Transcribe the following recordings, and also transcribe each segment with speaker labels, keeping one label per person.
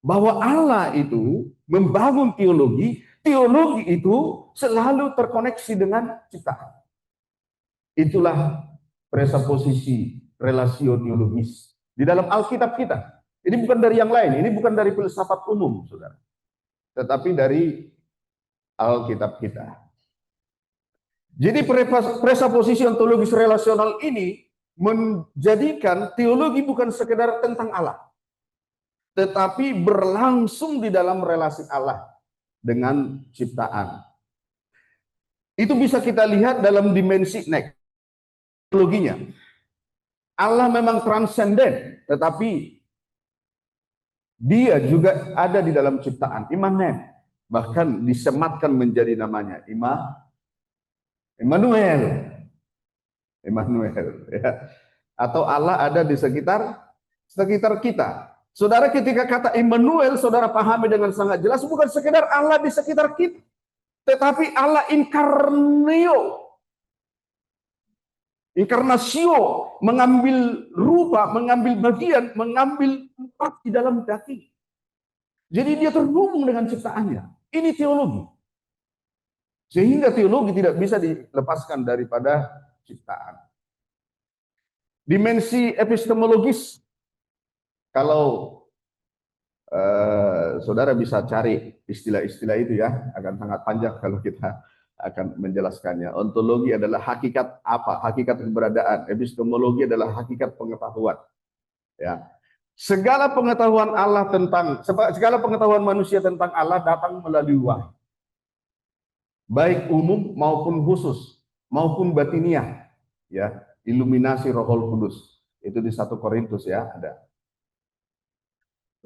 Speaker 1: bahwa Allah itu membangun teologi, teologi itu selalu terkoneksi dengan ciptaan. Itulah presuposisi relasio teologis di dalam Alkitab kita. Ini bukan dari yang lain, ini bukan dari filsafat umum, saudara, tetapi dari Alkitab kita. Jadi presuposisi ontologis relasional ini menjadikan teologi bukan sekedar tentang Allah, tetapi berlangsung di dalam relasi Allah dengan ciptaan. Itu bisa kita lihat dalam dimensi next, teologinya. Allah memang transenden, tetapi dia juga ada di dalam ciptaan, imanen. Bahkan disematkan menjadi namanya Immanuel. Immanuel, ya. Atau Allah ada di sekitar kita. Saudara, ketika kata Immanuel saudara pahami dengan sangat jelas, bukan sekedar Allah di sekitar kita, tetapi Allah inkarnasio, mengambil rupa, mengambil bagian, mengambil tempat di dalam daging. Jadi dia terhubung dengan ciptaannya. Ini teologi. Sehingga teologi tidak bisa dilepaskan daripada ciptaan. Dimensi epistemologis, kalau saudara bisa cari istilah-istilah itu ya, akan sangat panjang kalau kita akan menjelaskannya. Ontologi adalah hakikat apa? Hakikat keberadaan. Epistemologi adalah hakikat pengetahuan. Ya. Segala pengetahuan manusia tentang Allah datang melalui wahyu. Baik umum maupun khusus, maupun batiniah. Ya, iluminasi Rohul Kudus. Itu di 1 Korintus ya, ada.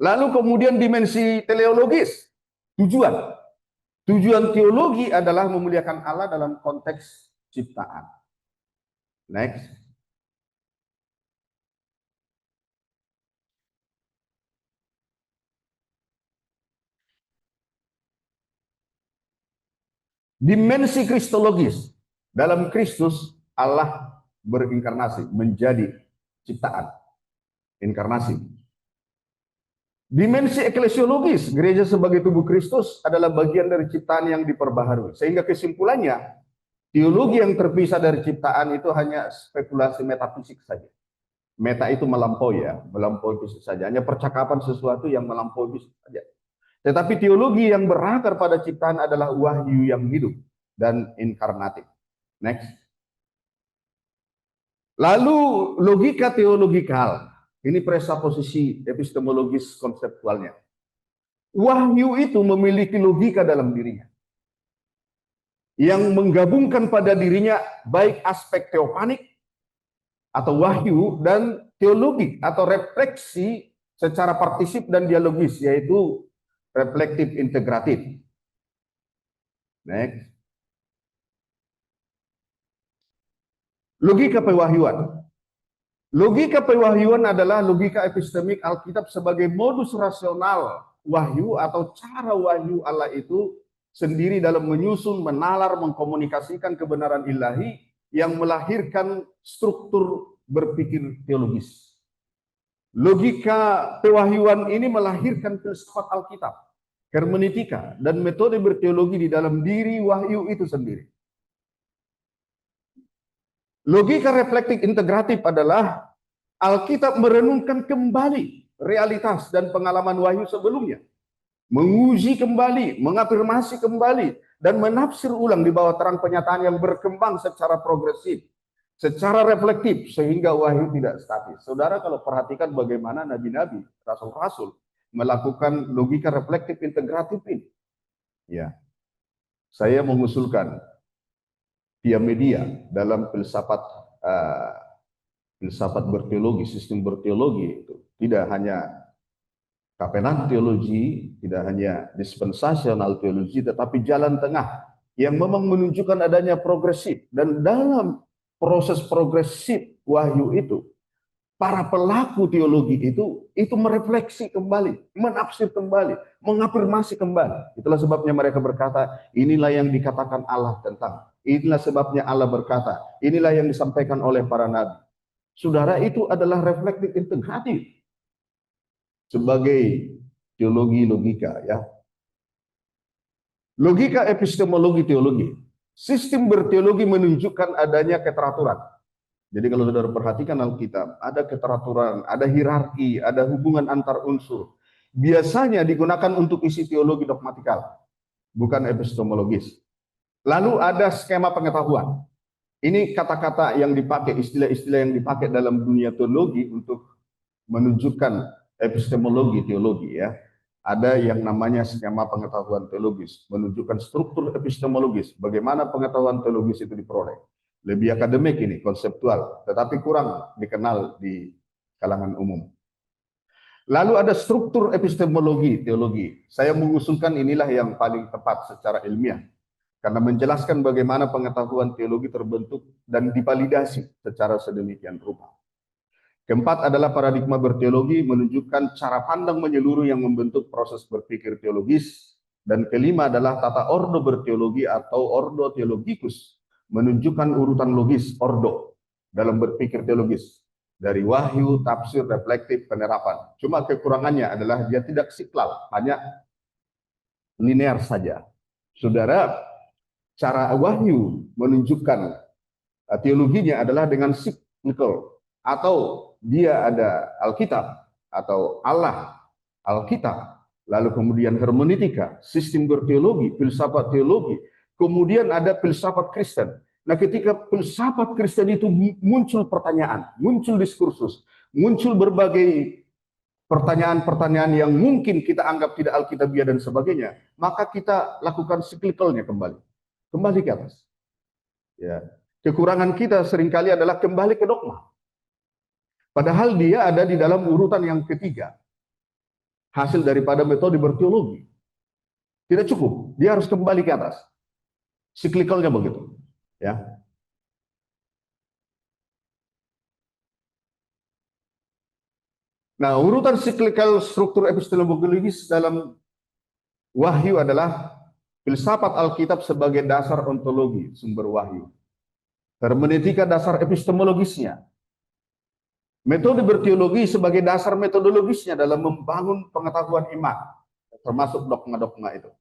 Speaker 1: Lalu kemudian dimensi teleologis, tujuan teologi adalah memuliakan Allah dalam konteks ciptaan. Next. Dimensi kristologis, dalam Kristus Allah berinkarnasi menjadi ciptaan, inkarnasi. Dimensi eklesiologis, gereja sebagai tubuh Kristus adalah bagian dari ciptaan yang diperbaharui. Sehingga kesimpulannya, teologi yang terpisah dari ciptaan itu hanya spekulasi metafisik saja. Meta itu melampaui ya, melampaui fisik saja. Hanya percakapan sesuatu yang melampaui fisik saja. Tetapi teologi yang berakar pada ciptaan adalah wahyu yang hidup dan inkarnatif. Next. Lalu logika teologikal. Ini presuposisi epistemologis konseptualnya. Wahyu itu memiliki logika dalam dirinya, yang menggabungkan pada dirinya baik aspek teopanik atau wahyu dan teologi atau refleksi secara partisip dan dialogis, yaitu reflektif integratif. Next. Logika pewahyuan. Logika pewahyuan adalah logika epistemik Alkitab sebagai modus rasional wahyu atau cara wahyu Allah itu sendiri dalam menyusun, menalar, mengkomunikasikan kebenaran ilahi yang melahirkan struktur berpikir teologis. Logika pewahyuan ini melahirkan filsafat Alkitab, hermeneutika, dan metode berteologi di dalam diri wahyu itu sendiri. Logika reflektif integratif adalah Alkitab merenungkan kembali realitas dan pengalaman wahyu sebelumnya, menguji kembali, mengafirmasi kembali, dan menafsir ulang di bawah terang penyataan yang berkembang secara progresif, secara reflektif, sehingga wahyu tidak statis. Saudara kalau perhatikan bagaimana nabi-nabi, rasul-rasul melakukan logika reflektif integratif ini. Ya, saya mengusulkan via media dalam filsafat berteologi, sistem berteologi itu tidak hanya Covenant teologi, tidak hanya dispensasional teologi, tetapi jalan tengah yang memang menunjukkan adanya progresif. Dan dalam proses progresif wahyu itu, para pelaku teologi itu merefleksi kembali, menafsir kembali, mengafirmasi kembali. Itulah sebabnya mereka berkata, inilah yang dikatakan Allah tentang. Inilah sebabnya Allah berkata, inilah yang disampaikan oleh para nabi. Saudara, itu adalah reflektif integratif. Sebagai teologi logika ya. Logika epistemologi teologi. Sistem berteologi menunjukkan adanya keteraturan. Jadi kalau saudara perhatikan Alkitab, ada keteraturan, ada hierarki, ada hubungan antar unsur. Biasanya digunakan untuk isi teologi dogmatikal, bukan epistemologis. Lalu ada skema pengetahuan. Ini kata-kata yang dipakai, istilah-istilah yang dipakai dalam dunia teologi untuk menunjukkan epistemologi teologi ya. Ada yang namanya skema pengetahuan teologis, menunjukkan struktur epistemologis, bagaimana pengetahuan teologis itu diperoleh. Lebih akademik ini, konseptual, tetapi kurang dikenal di kalangan umum. Lalu ada struktur epistemologi teologi. Saya mengusulkan inilah yang paling tepat secara ilmiah, karena menjelaskan bagaimana pengetahuan teologi terbentuk dan divalidasi secara sedemikian rupa. Keempat adalah paradigma berteologi, menunjukkan cara pandang menyeluruh yang membentuk proses berpikir teologis. Dan kelima adalah tata ordo berteologi atau ordo theologikus, menunjukkan urutan logis ordo dalam berpikir teologis. Dari wahyu, tafsir, reflektif, penerapan. Cuma kekurangannya adalah dia tidak siklal, hanya linear saja. Saudara, cara wahyu menunjukkan teologinya adalah dengan siklikal, atau dia ada Alkitab atau Allah Alkitab, lalu kemudian hermeneutika, sistem berteologi, filsafat teologi, kemudian ada filsafat Kristen. Nah, ketika filsafat Kristen itu muncul pertanyaan, muncul diskursus, muncul berbagai pertanyaan-pertanyaan yang mungkin kita anggap tidak alkitabiah dan sebagainya, maka kita lakukan siklikalnya kembali ke atas. Ya. Kekurangan kita seringkali adalah kembali ke dogma. Padahal dia ada di dalam urutan yang ketiga. Hasil daripada metode berteologi. Tidak cukup, dia harus kembali ke atas. Siklikalnya begitu. Ya. Nah, urutan siklikal struktur epistemologis dalam wahyu adalah filsafat Alkitab sebagai dasar ontologi sumber wahyu. Hermeneutika dasar epistemologisnya. Metode berteologi sebagai dasar metodologisnya dalam membangun pengetahuan iman, termasuk dogma-dogma itu.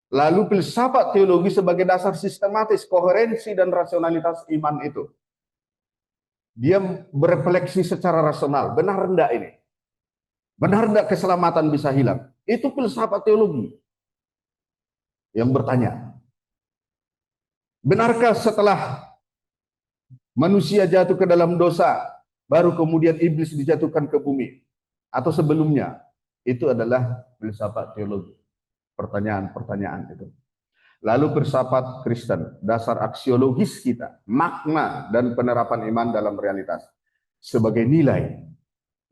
Speaker 1: Lalu filsafat teologi sebagai dasar sistematis, koherensi dan rasionalitas iman itu. Dia berefleksi secara rasional, benar enggak ini? Benar enggak keselamatan bisa hilang? Itu filsafat teologi yang bertanya. Benarkah setelah manusia jatuh ke dalam dosa, baru kemudian iblis dijatuhkan ke bumi? Atau sebelumnya? Itu adalah filsafat teologi. Pertanyaan-pertanyaan itu. Lalu filsafat Kristen, dasar aksiologis kita, makna dan penerapan iman dalam realitas sebagai nilai.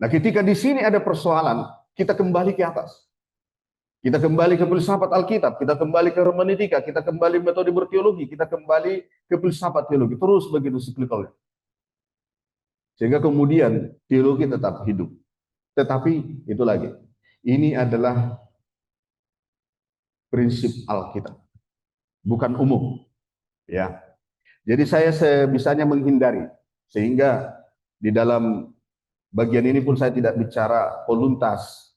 Speaker 1: Nah, ketika di sini ada persoalan, kita kembali ke atas. Kita kembali ke filsafat Alkitab, kita kembali ke hermeneutika, kita kembali metode berteologi, kita kembali ke filsafat teologi, terus begitu siklikalnya. Sehingga kemudian teologi tetap hidup. Tetapi itu lagi, ini adalah prinsip Alkitab, bukan umum. Ya, jadi saya sebisanya menghindari, sehingga di dalam bagian ini pun saya tidak bicara voluntas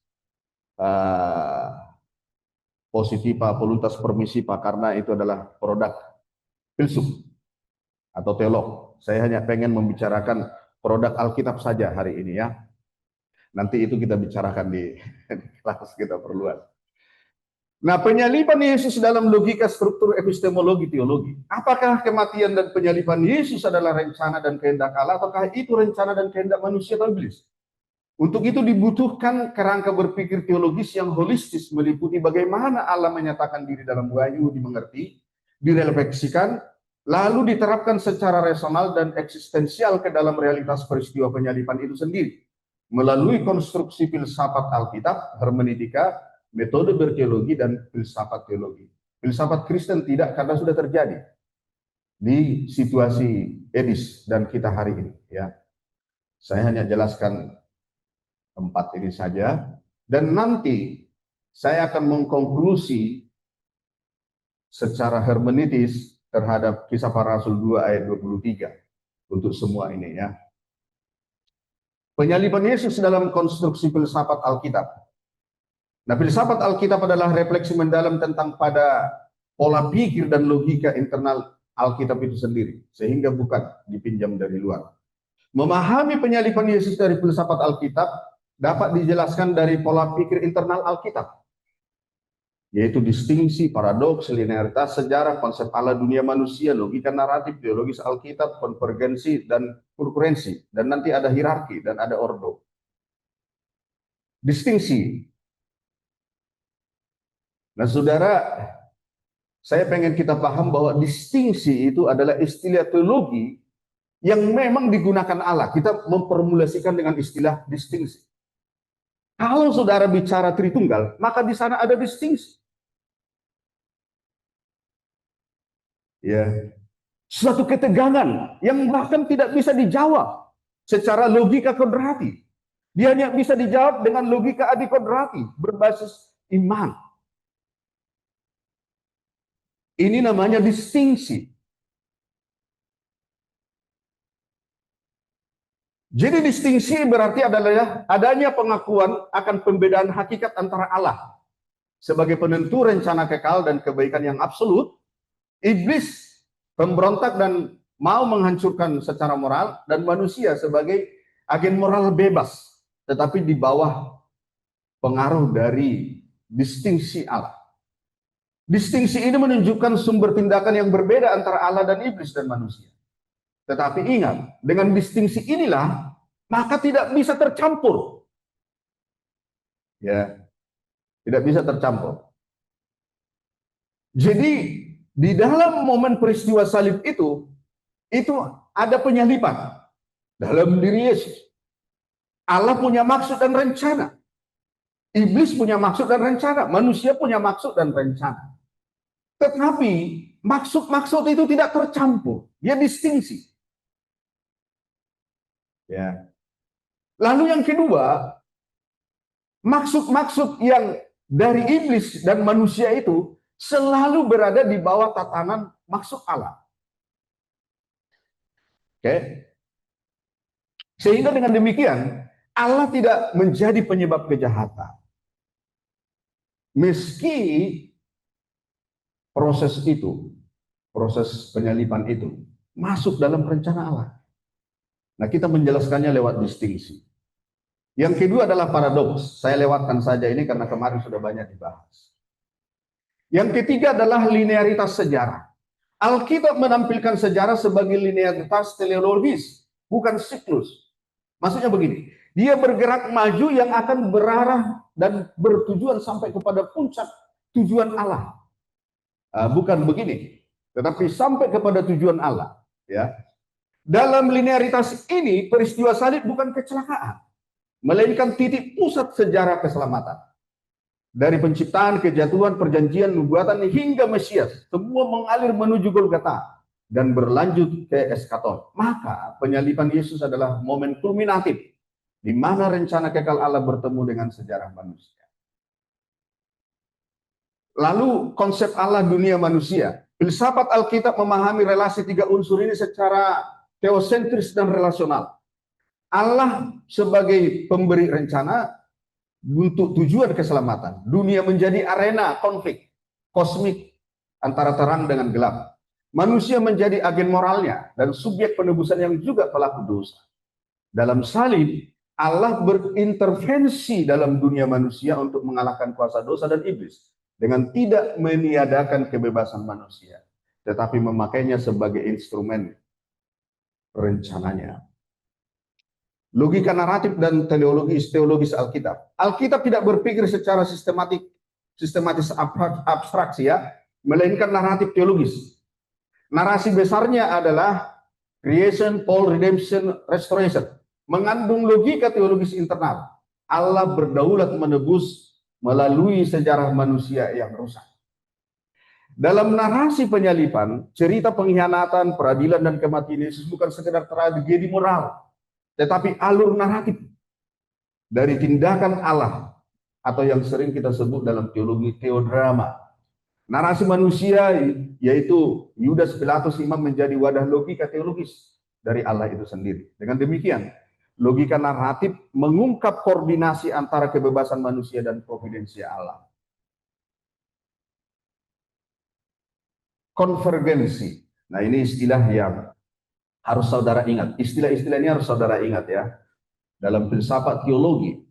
Speaker 1: positiva, voluntas permisiva, karena itu adalah produk filsuf atau teolog. Saya hanya pengen membicarakan produk Alkitab saja hari ini ya. Nanti itu kita bicarakan di kelas kita perluas. Nah, penyaliban Yesus dalam logika struktur epistemologi teologi. Apakah kematian dan penyaliban Yesus adalah rencana dan kehendak Allah, ataukah itu rencana dan kehendak manusia atau iblis? Untuk itu dibutuhkan kerangka berpikir teologis yang holistis, meliputi bagaimana Allah menyatakan diri dalam wahyu, dimengerti, direfleksikan, lalu diterapkan secara rasional dan eksistensial ke dalam realitas peristiwa penyaliban itu sendiri, melalui konstruksi filsafat Alkitab, hermeneutika, metode berteologi, dan filsafat teologi. Filsafat Kristen tidak, karena sudah terjadi di situasi Edis dan kita hari ini. Ya, saya hanya jelaskan 4 ini saja, dan nanti saya akan mengkonklusi secara hermeneutis terhadap Kisah Para Rasul 2 ayat 23 untuk semua ini ya. Penyaliban Yesus dalam konstruksi filsafat Alkitab. Nah, filsafat Alkitab adalah refleksi mendalam tentang pada pola pikir dan logika internal Alkitab itu sendiri, sehingga bukan dipinjam dari luar. Memahami penyaliban Yesus dari filsafat Alkitab dapat dijelaskan dari pola pikir internal Alkitab, yaitu distingsi, paradoks, linearitas, sejarah, konsep Allah dunia manusia, logika naratif, teologis Alkitab, konvergensi, dan konkurensi. Dan nanti ada hierarki dan ada ordo. Distingsi. Nah, saudara, saya pengen kita paham bahwa distingsi itu adalah istilah teologi yang memang digunakan Allah. Kita memformulasikan dengan istilah distingsi. Kalau saudara bicara Tritunggal, maka di sana ada distingsi. Ya, suatu ketegangan yang bahkan tidak bisa dijawab secara logika kodrati. Dia hanya bisa dijawab dengan logika adikodrati berbasis iman. Ini namanya distingsi. Jadi distingsi berarti adalah adanya pengakuan akan pembedaan hakikat antara Allah sebagai penentu rencana kekal dan kebaikan yang absolut, iblis pemberontak dan mau menghancurkan secara moral, dan manusia sebagai agen moral bebas, tetapi di bawah pengaruh dari distingsi Allah. Distingsi ini menunjukkan sumber tindakan yang berbeda antara Allah dan iblis dan manusia. Tetapi ingat, dengan distingsi inilah maka tidak bisa tercampur. Ya, tidak bisa tercampur. Jadi di dalam momen peristiwa salib itu ada penyaliban dalam diri Yesus. Allah punya maksud dan rencana. Iblis punya maksud dan rencana. Manusia punya maksud dan rencana. Tetapi maksud-maksud itu tidak tercampur. Dia distingsi. Ya. Lalu yang kedua, maksud-maksud yang dari iblis dan manusia itu selalu berada di bawah tatanan maksud Allah. Oke. Sehingga dengan demikian Allah tidak menjadi penyebab kejahatan. Meski proses penyaliban itu masuk dalam rencana Allah. Nah, kita menjelaskannya lewat distingsi. Yang kedua adalah paradoks. Saya lewatkan saja ini karena kemarin sudah banyak dibahas. Yang ketiga adalah linearitas sejarah. Alkitab menampilkan sejarah sebagai linearitas teleologis, bukan siklus. Maksudnya begini, dia bergerak maju yang akan berarah dan bertujuan sampai kepada puncak tujuan Allah. Bukan begini, tetapi sampai kepada tujuan Allah. Ya, dalam linearitas ini peristiwa salib bukan kecelakaan, melainkan titik pusat sejarah keselamatan. Dari penciptaan, kejatuhan, perjanjian, nubuatan hingga Mesias, semua mengalir menuju Golgota dan berlanjut ke eskaton. Maka penyaliban Yesus adalah momen kulminatif di mana rencana kekal Allah bertemu dengan sejarah manusia. Lalu konsep Allah dunia manusia. Filsafat Alkitab memahami relasi tiga unsur ini secara teosentris dan relasional. Allah sebagai pemberi rencana untuk tujuan keselamatan. Dunia menjadi arena konflik kosmik antara terang dengan gelap. Manusia menjadi agen moralnya dan subjek penebusan yang juga pelaku dosa. Dalam salib, Allah berintervensi dalam dunia manusia untuk mengalahkan kuasa dosa dan iblis dengan tidak meniadakan kebebasan manusia, tetapi memakainya sebagai instrumen rencananya. Logika naratif dan teologis Alkitab. Alkitab tidak berpikir secara sistematis abstraksi ya, melainkan naratif teologis. Narasi besarnya adalah creation, fall, redemption, restoration. Mengandung logika teologis internal. Allah berdaulat menebus melalui sejarah manusia yang rusak. Dalam narasi penyaliban, cerita pengkhianatan, peradilan, dan kematian Yesus bukan sekedar tragedi moral, tetapi alur naratif dari tindakan Allah, atau yang sering kita sebut dalam teologi teodrama. Narasi manusia, yaitu Yudas Pilatus imam, menjadi wadah logika teologis dari Allah itu sendiri. Dengan demikian, logika naratif mengungkap koordinasi antara kebebasan manusia dan providensi Allah. Konvergensi. Nah, ini istilah yang harus saudara ingat. Istilah-istilah ini harus saudara ingat ya. Dalam filsafat teologi.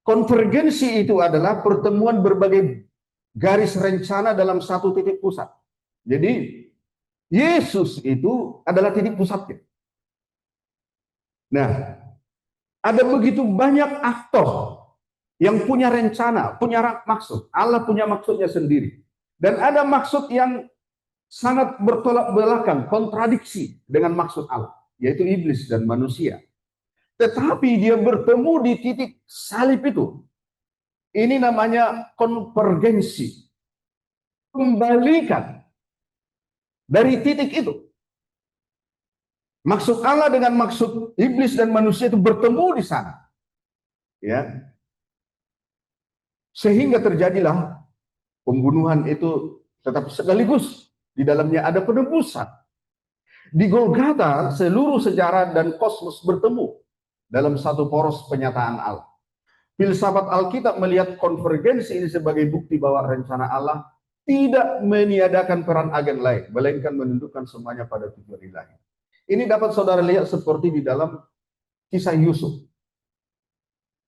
Speaker 1: Konvergensi itu adalah pertemuan berbagai garis rencana dalam satu titik pusat. Jadi, Yesus itu adalah titik pusatnya. Nah, ada begitu banyak aktor yang punya rencana, punya maksud. Allah punya maksudnya sendiri. Dan ada maksud yang sangat bertolak belakang, kontradiksi dengan maksud Allah, yaitu iblis dan manusia. Tetapi dia bertemu di titik salib itu. Ini namanya konvergensi. Kembalikan dari titik itu. Maksud Allah dengan maksud iblis dan manusia itu bertemu di sana. Ya. Sehingga terjadilah pembunuhan itu, tetapi sekaligus di dalamnya ada penebusan. Di Golgota seluruh sejarah dan kosmos bertemu dalam satu poros penyataan Allah. Filsafat Alkitab melihat konvergensi ini sebagai bukti bahwa rencana Allah tidak meniadakan peran agen lain, melainkan menundukkan semuanya pada tujuan ilahi. Ini dapat saudara lihat seperti di dalam kisah Yusuf.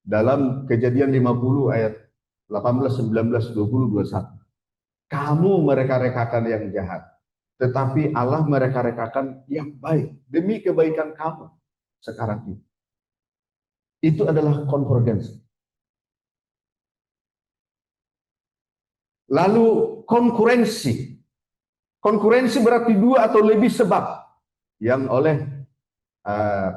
Speaker 1: Dalam Kejadian 50 ayat 18, 19, 20, 21. Kamu mereka-rekakan yang jahat, tetapi Allah mereka-rekakan yang baik demi kebaikan kamu sekarang ini. Itu adalah konvergensi. Lalu konkurensi. Konkurensi berarti dua atau lebih sebab yang oleh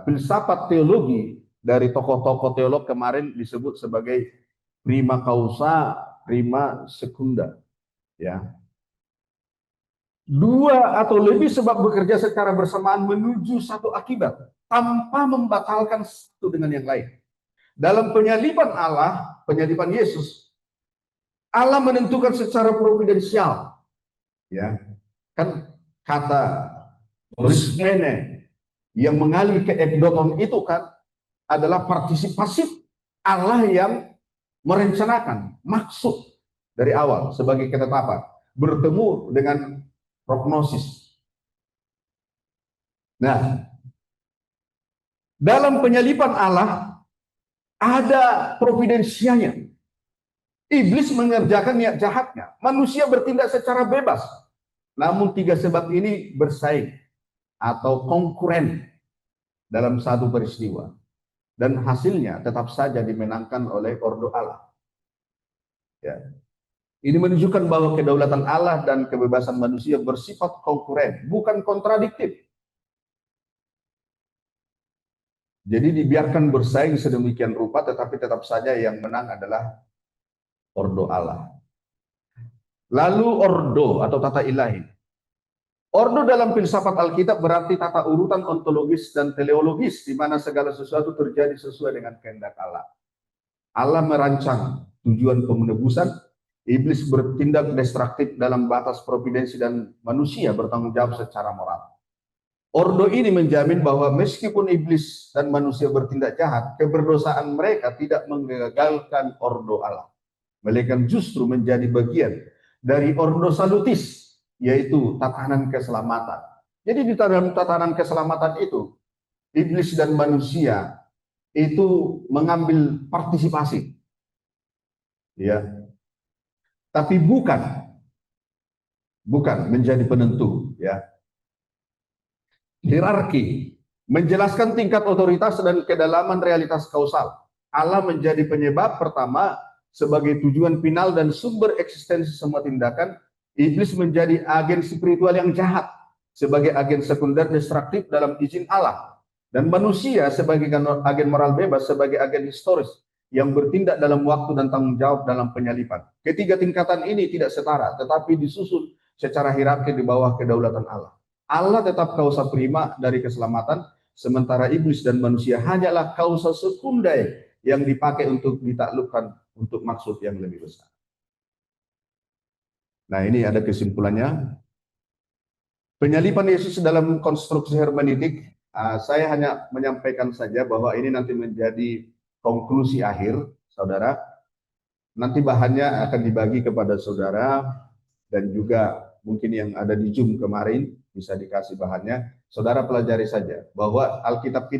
Speaker 1: filsafat teologi dari tokoh-tokoh teolog kemarin disebut sebagai prima causa, prima secunda. Ya. Dua atau lebih sebab bekerja secara bersamaan menuju satu akibat tanpa membatalkan satu dengan yang lain. Dalam penyaliban Allah, penyaliban Yesus, Allah menentukan secara providensial. Ya. Kan kata Brisbane yang mengalir ke ekdoton itu kan adalah partisipasif Allah yang merencanakan maksud dari awal sebagai ketetapan bertemu dengan prognosis. Nah, dalam penyaliban Allah ada providensianya. Iblis mengerjakan niat jahatnya, manusia bertindak secara bebas. Namun tiga sebab ini bersaing atau konkuren dalam satu peristiwa. Dan hasilnya tetap saja dimenangkan oleh ordo Allah. Ya. Ini menunjukkan bahwa kedaulatan Allah dan kebebasan manusia bersifat konkuren, bukan kontradiktif. Jadi dibiarkan bersaing sedemikian rupa, tetapi tetap saja yang menang adalah ordo Allah. Lalu ordo atau tata ilahi. Ordo dalam filsafat Alkitab berarti tata urutan ontologis dan teleologis, di mana segala sesuatu terjadi sesuai dengan kehendak Allah. Allah merancang tujuan penebusan, iblis bertindak destruktif dalam batas providensi, dan manusia bertanggung jawab secara moral. Ordo ini menjamin bahwa meskipun iblis dan manusia bertindak jahat, keberdosaan mereka tidak menggagalkan ordo Allah, melainkan justru menjadi bagian dari ordo salutis, yaitu tatanan keselamatan. Jadi di dalam tatanan keselamatan itu, iblis dan manusia itu mengambil partisipasi. Ya. Tapi bukan menjadi penentu, ya. Hierarki menjelaskan tingkat otoritas dan kedalaman realitas kausal. Allah menjadi penyebab pertama sebagai tujuan final dan sumber eksistensi semua tindakan. Iblis menjadi agen spiritual yang jahat sebagai agen sekunder destruktif dalam izin Allah, dan manusia sebagai agen moral bebas, sebagai agen historis yang bertindak dalam waktu dan tanggung jawab dalam penyaliban. Ketiga tingkatan ini tidak setara, tetapi disusun secara hierarki di bawah kedaulatan Allah. Allah tetap kausa prima dari keselamatan, sementara iblis dan manusia hanyalah kausa sekundai yang dipakai untuk ditaklukkan untuk maksud yang lebih besar. Nah, ini ada kesimpulannya. Penyaliban Yesus dalam konstruksi hermeneutik Saya hanya menyampaikan saja bahwa ini nanti menjadi konklusi akhir, saudara. Nanti bahannya akan dibagi kepada saudara dan juga mungkin yang ada di Zoom kemarin bisa dikasih bahannya. Saudara pelajari saja bahwa Alkitab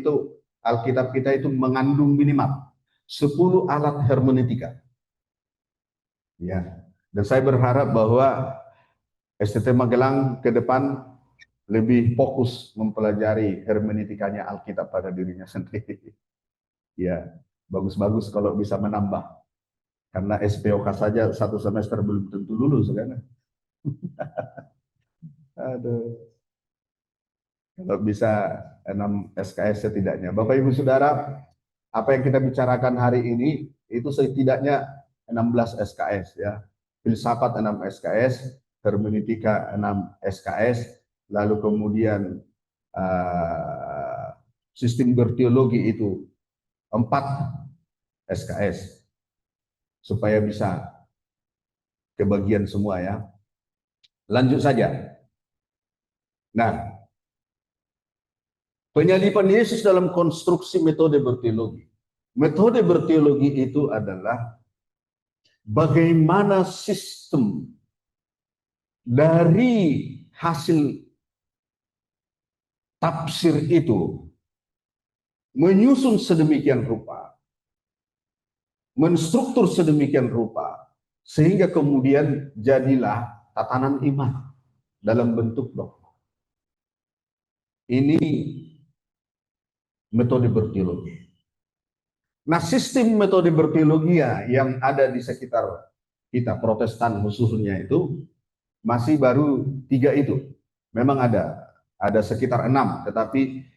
Speaker 1: kita itu mengandung minimal 10 alat hermeneutika. Ya. Dan saya berharap bahwa STT Magelang ke depan lebih fokus mempelajari hermeneutikanya Alkitab pada dirinya sendiri. Ya, bagus-bagus kalau bisa menambah. Karena SPOK saja satu semester belum tentu lulus kan. Aduh. Kalau bisa 6 SKS setidaknya. Bapak Ibu Saudara, apa yang kita bicarakan hari ini itu setidaknya 16 SKS ya. Filsafat 6 SKS, hermeneutika 6 SKS, lalu kemudian sistem berteologi itu 4 SKS supaya bisa kebagian semua ya. Lanjut saja. Nah, penyalipan Yesus dalam konstruksi metode berteologi. Metode berteologi itu adalah bagaimana sistem dari hasil tafsir itu menyusun sedemikian rupa, menstruktur sedemikian rupa, sehingga kemudian jadilah tatanan iman dalam bentuk dogma. Ini metode berteologi. Nah, sistem metode berteologi yang ada di sekitar kita, Protestan khususnya itu, masih baru 3 itu. Memang ada sekitar 6, tetapi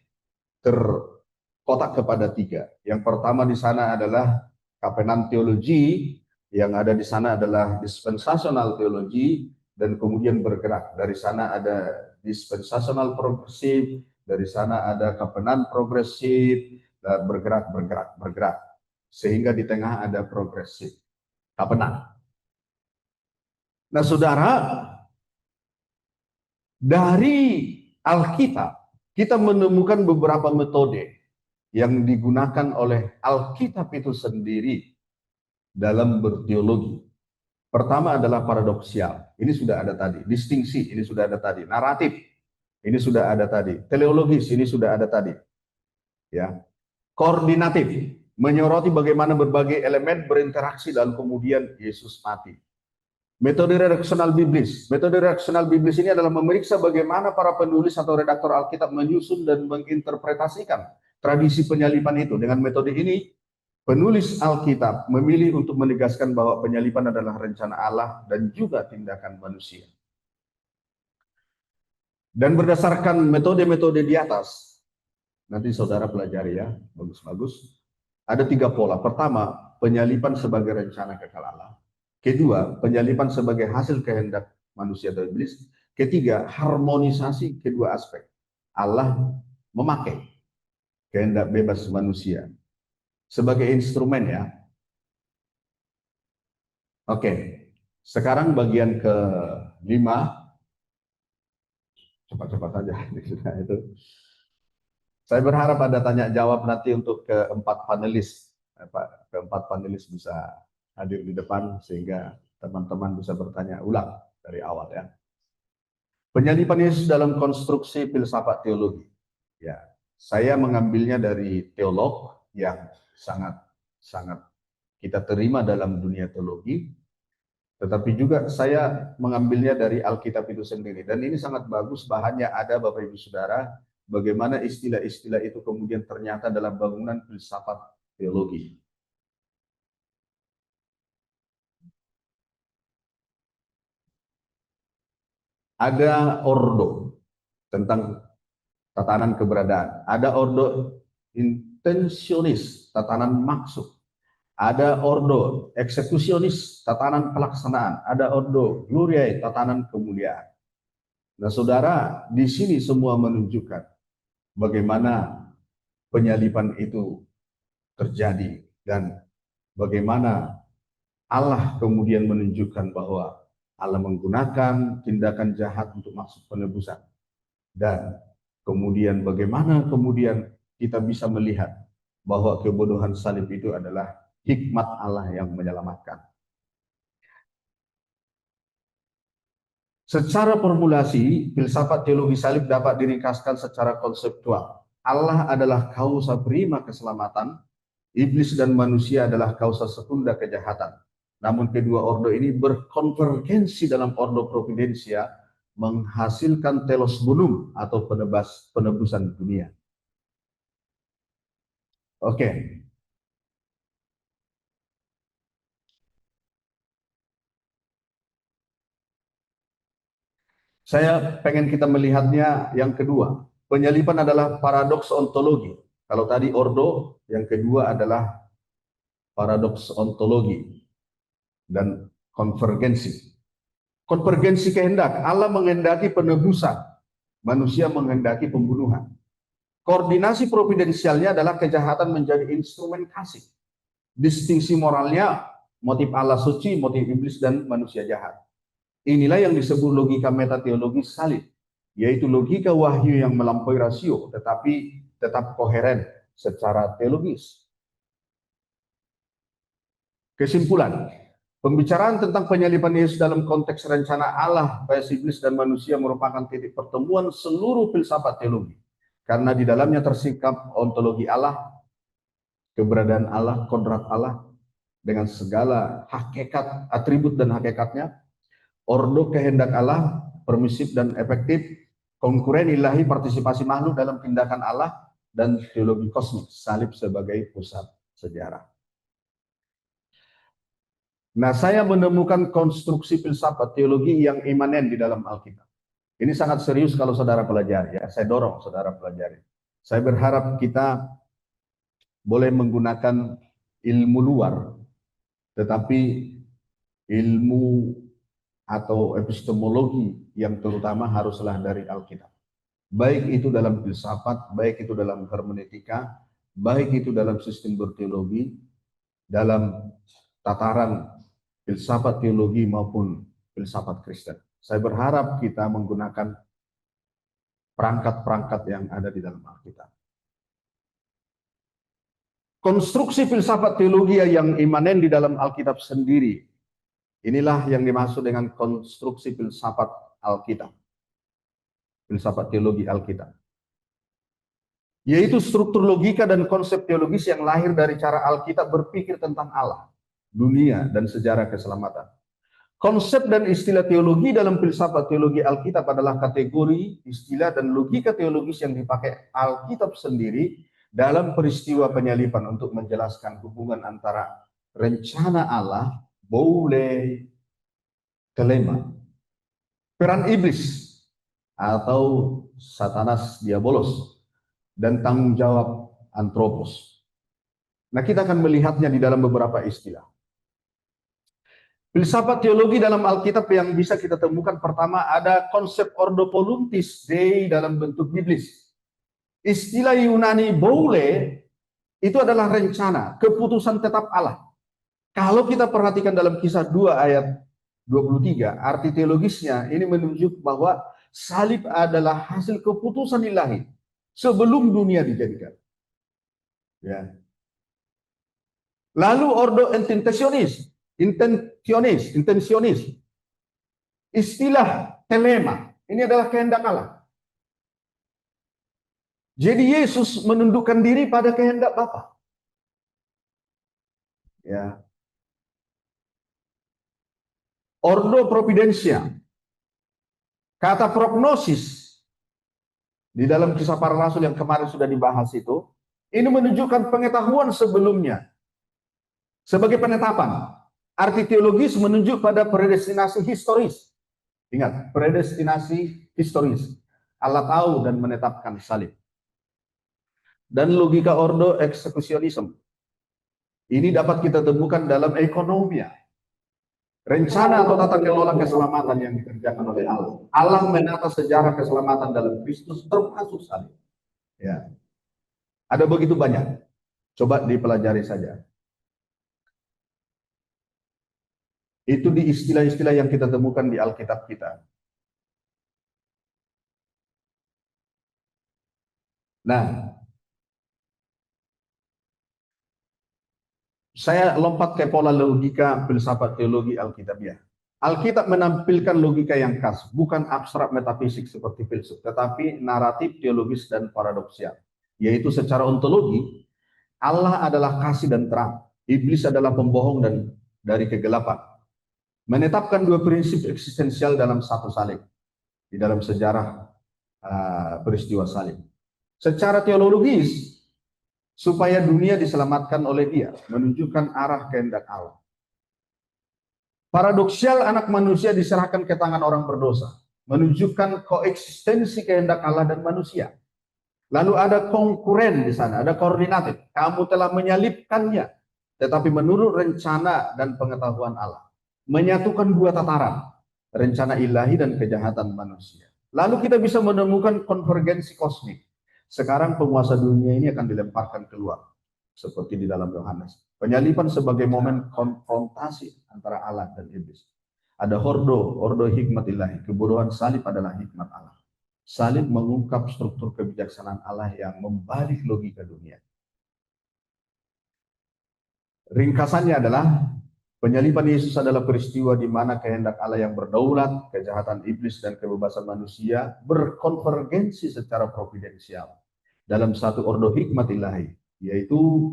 Speaker 1: terkotak kepada 3. Yang pertama di sana adalah Covenant Theology, yang ada di sana adalah Dispensational Theology, dan kemudian bergerak. Dari sana ada Dispensational Progressive, dari sana ada Covenant Progressive, dan bergerak. Sehingga di tengah ada Progressive, Covenant. Nah, saudara, dari Alkitab kita menemukan beberapa metode yang digunakan oleh Alkitab itu sendiri dalam berteologi. Pertama adalah paradoksial. Ini sudah ada tadi. Distingsi, ini sudah ada tadi. Naratif, ini sudah ada tadi. Teleologis, ini sudah ada tadi. Ya. Koordinatif, menyoroti bagaimana berbagai elemen berinteraksi dan kemudian Yesus mati. Metode redaksional biblis. Metode redaksional biblis ini adalah memeriksa bagaimana para penulis atau redaktor Alkitab menyusun dan menginterpretasikan tradisi penyalipan itu. Dengan metode ini, penulis Alkitab memilih untuk menegaskan bahwa penyalipan adalah rencana Allah dan juga tindakan manusia. Dan berdasarkan metode-metode di atas, nanti saudara pelajari ya, bagus-bagus. Ada 3 pola. Pertama, penyalipan sebagai rencana kekal Allah. Kedua, penyalipan sebagai hasil kehendak manusia dan iblis. Ketiga, harmonisasi kedua aspek. Allah memakai kehendak bebas manusia sebagai instrumen ya. Oke, sekarang bagian ke-5. Cepat-cepat saja. Itu. Saya berharap ada tanya jawab nanti untuk keempat panelis. Keempat panelis bisa hadir di depan sehingga teman-teman bisa bertanya ulang dari awal ya. Penyalipan Yesus dalam konstruksi filsafat teologi. Ya, saya mengambilnya dari teolog yang sangat kita terima dalam dunia teologi, tetapi juga saya mengambilnya dari Alkitab itu sendiri. Dan ini sangat bagus, bahannya ada Bapak Ibu Saudara, bagaimana istilah-istilah itu kemudian ternyata dalam bangunan filsafat teologi. Ada ordo tentang tatanan keberadaan. Ada ordo intensionis, tatanan maksud. Ada ordo eksekusionis, tatanan pelaksanaan. Ada ordo gloriae, tatanan kemuliaan. Nah, saudara, di sini semua menunjukkan bagaimana penyalipan itu terjadi dan bagaimana Allah kemudian menunjukkan bahwa Allah menggunakan tindakan jahat untuk maksud penebusan. Dan Kemudian bagaimana kemudian kita bisa melihat bahwa kebodohan salib itu adalah hikmat Allah yang menyelamatkan. Secara formulasi, filsafat teologi salib dapat diringkaskan secara konseptual. Allah adalah kausa prima keselamatan, iblis dan manusia adalah kausa sekunda kejahatan. Namun kedua ordo ini berkonvergensi dalam ordo providensia, menghasilkan telos bonum atau penebusan dunia. Oke. Saya pengen kita melihatnya yang kedua. Penyaliban adalah paradoks ontologi. Kalau tadi ordo, yang kedua adalah paradoks ontologi dan konvergensi. Konvergensi kehendak, Allah menghendaki penebusan, manusia menghendaki pembunuhan. Koordinasi providensialnya adalah kejahatan menjadi instrumen kasih. Distingsi moralnya, motif Allah suci, motif iblis dan manusia jahat. Inilah yang disebut logika metateologi salib, yaitu logika wahyu yang melampaui rasio, tetapi tetap koheren secara teologis. Kesimpulan, pembicaraan tentang penyaliban Yesus dalam konteks rencana Allah bagi iblis dan manusia merupakan titik pertemuan seluruh filsafat teologi, karena di dalamnya tersingkap ontologi Allah, keberadaan Allah, kodrat Allah, dengan segala hakikat, atribut dan hakikatnya, ordo kehendak Allah, permisif dan efektif, konkuren ilahi partisipasi makhluk dalam tindakan Allah, dan teologi kosmik, salib sebagai pusat sejarah. Nah, saya menemukan konstruksi filsafat teologi yang imanen di dalam Alkitab. Ini sangat serius kalau saudara pelajari, ya. Saya dorong saudara pelajari. Saya berharap kita boleh menggunakan ilmu luar, tetapi ilmu atau epistemologi yang terutama haruslah dari Alkitab. Baik itu dalam filsafat, baik itu dalam hermeneutika, baik itu dalam sistem berteologi, dalam tataran filsafat teologi maupun filsafat Kristen. Saya berharap kita menggunakan perangkat-perangkat yang ada di dalam Alkitab. Konstruksi filsafat teologi yang imanen di dalam Alkitab sendiri, inilah yang dimaksud dengan konstruksi filsafat Alkitab. Filsafat teologi Alkitab. Yaitu struktur logika dan konsep teologis yang lahir dari cara Alkitab berpikir tentang Allah, dunia, dan sejarah keselamatan. Konsep dan istilah teologi dalam filsafat teologi Alkitab adalah kategori, istilah, dan logika teologis yang dipakai Alkitab sendiri dalam peristiwa penyaliban untuk menjelaskan hubungan antara rencana Allah, boule, telema, peran iblis atau Satanas diabolos, dan tanggung jawab antropos. Nah, kita akan melihatnya di dalam beberapa istilah. Filsafat teologi dalam Alkitab yang bisa kita temukan, pertama ada konsep ordo voluntas Dei dalam bentuk iblis. Istilah Yunani boule itu adalah rencana, keputusan tetap Allah. Kalau kita perhatikan dalam Kisah 2 ayat 23, arti teologisnya ini menunjuk bahwa salib adalah hasil keputusan ilahi sebelum dunia dijadikan. Ya. Lalu ordo intensionis. Istilah telema, ini adalah kehendak Allah. Jadi Yesus menundukkan diri pada kehendak Bapa. Ya. Ordo providensia. Kata prognosis di dalam Kisah Para Rasul yang kemarin sudah dibahas itu, ini menunjukkan pengetahuan sebelumnya sebagai penetapan. Arti teologis menunjuk pada predestinasi historis. Ingat, predestinasi historis. Allah tahu dan menetapkan salib. Dan logika ordo eksekusionisme. Ini dapat kita temukan dalam ekonomia. Rencana atau tata kelola keselamatan yang dikerjakan oleh Allah. Allah menata sejarah keselamatan dalam Kristus termasuk salib. Ya. Ada begitu banyak. Coba dipelajari saja. Itu di istilah-istilah yang kita temukan di Alkitab kita. Nah, saya lompat ke pola logika filsafat teologi Alkitabiah. Alkitab menampilkan logika yang khas, bukan abstrak metafisik seperti filsuf, tetapi naratif, teologis, dan paradoksial. Yaitu secara ontologi, Allah adalah kasih dan terang, iblis adalah pembohong dan dari kegelapan. Menetapkan dua prinsip eksistensial dalam satu salib, di dalam sejarah peristiwa salib. Secara teologis, supaya dunia diselamatkan oleh Dia, menunjukkan arah kehendak Allah. Paradoksial, anak manusia diserahkan ke tangan orang berdosa, menunjukkan koeksistensi kehendak Allah dan manusia. Lalu ada konkuren di sana, ada koordinatif. Kamu telah menyalibkannya, tetapi menurut rencana dan pengetahuan Allah. Menyatukan dua tataran, rencana ilahi dan kejahatan manusia. Lalu kita bisa menemukan konvergensi kosmik. Sekarang penguasa dunia ini akan dilemparkan keluar, seperti di dalam Yohanes. Penyaliban sebagai momen konfrontasi antara Allah dan iblis. Ada ordo hikmat ilahi. Kebodohan salib adalah hikmat Allah. Salib mengungkap struktur kebijaksanaan Allah yang membalik logika dunia. Ringkasannya adalah penyaliban Yesus adalah peristiwa di mana kehendak Allah yang berdaulat, kejahatan iblis dan kebebasan manusia berkonvergensi secara providensial dalam satu ordo hikmat ilahi, yaitu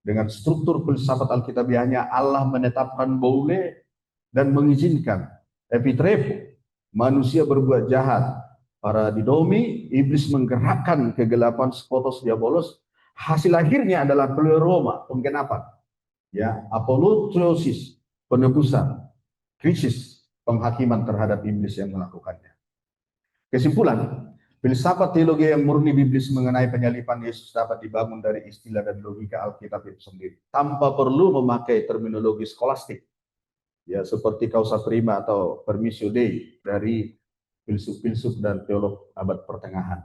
Speaker 1: dengan struktur filsafat Alkitabiahnya Allah menetapkan boleh dan mengizinkan epitrepo, manusia berbuat jahat, para didomi, iblis menggerakkan kegelapan skotos diabolos. Hasil akhirnya adalah pleroma, penggenapan, ya, apolotrosis, penebusan, krisis, penghakiman terhadap iblis yang melakukannya. Kesimpulan, filsafat teologi yang murni biblis mengenai penyaliban Yesus dapat dibangun dari istilah dan logika Alkitab itu sendiri, tanpa perlu memakai terminologi skolastik, ya, seperti causa prima atau permissio Dei dari filsuf-filsuf dan teolog abad pertengahan.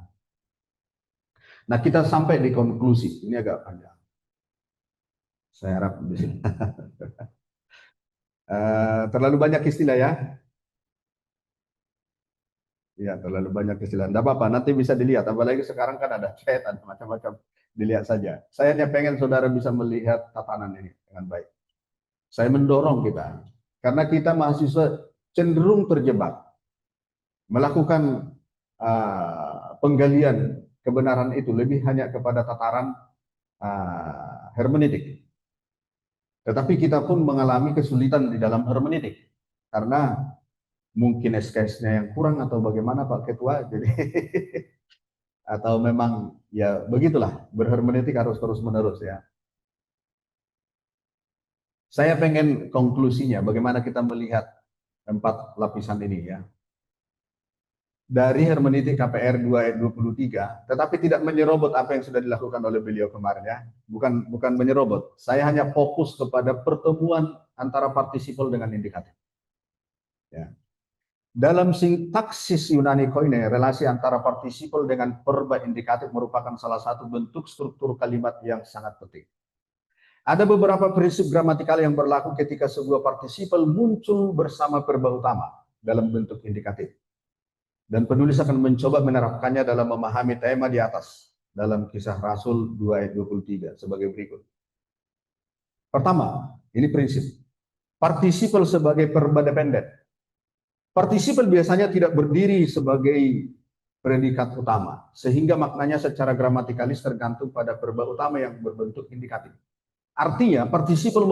Speaker 1: Nah, kita sampai di konklusi. Ini agak panjang. Saya harap di sini. Terlalu banyak istilah ya. Ya, terlalu banyak istilah. Tidak apa-apa, nanti bisa dilihat. Apalagi sekarang kan ada chat, ada macam-macam. Dilihat saja. Saya hanya pengen saudara bisa melihat tatanan ini dengan baik. Saya mendorong kita. Karena kita mahasiswa cenderung terjebak. Melakukan penggalian kebenaran itu lebih hanya kepada tataran hermeneutik. Tetapi kita pun mengalami kesulitan di dalam hermeneutik karena mungkin SKS-nya yang kurang atau bagaimana Pak Ketua, jadi atau memang ya begitulah, berhermeneutik harus terus-menerus ya. Saya pengen konklusinya bagaimana kita melihat 4 lapisan ini ya. Dari hermeneutik KPR 2 ayat 23, tetapi tidak menyerobot apa yang sudah dilakukan oleh beliau kemarin ya. Bukan menyerobot. Saya hanya fokus kepada pertemuan antara partisipal dengan indikatif. Ya. Dalam sintaksis Yunani Koine, relasi antara partisipal dengan verba indikatif merupakan salah satu bentuk struktur kalimat yang sangat penting. Ada beberapa prinsip gramatikal yang berlaku ketika sebuah partisipal muncul bersama verba utama dalam bentuk indikatif. Dan penulis akan mencoba menerapkannya dalam memahami tema di atas dalam Kisah Rasul 2 ayat 23 sebagai berikut. Pertama, ini prinsip. Partisipal sebagai verba dependen. Partisipal biasanya tidak berdiri sebagai predikat utama, sehingga maknanya secara gramatikalis tergantung pada verba utama yang berbentuk indikatif. Artinya, partisipal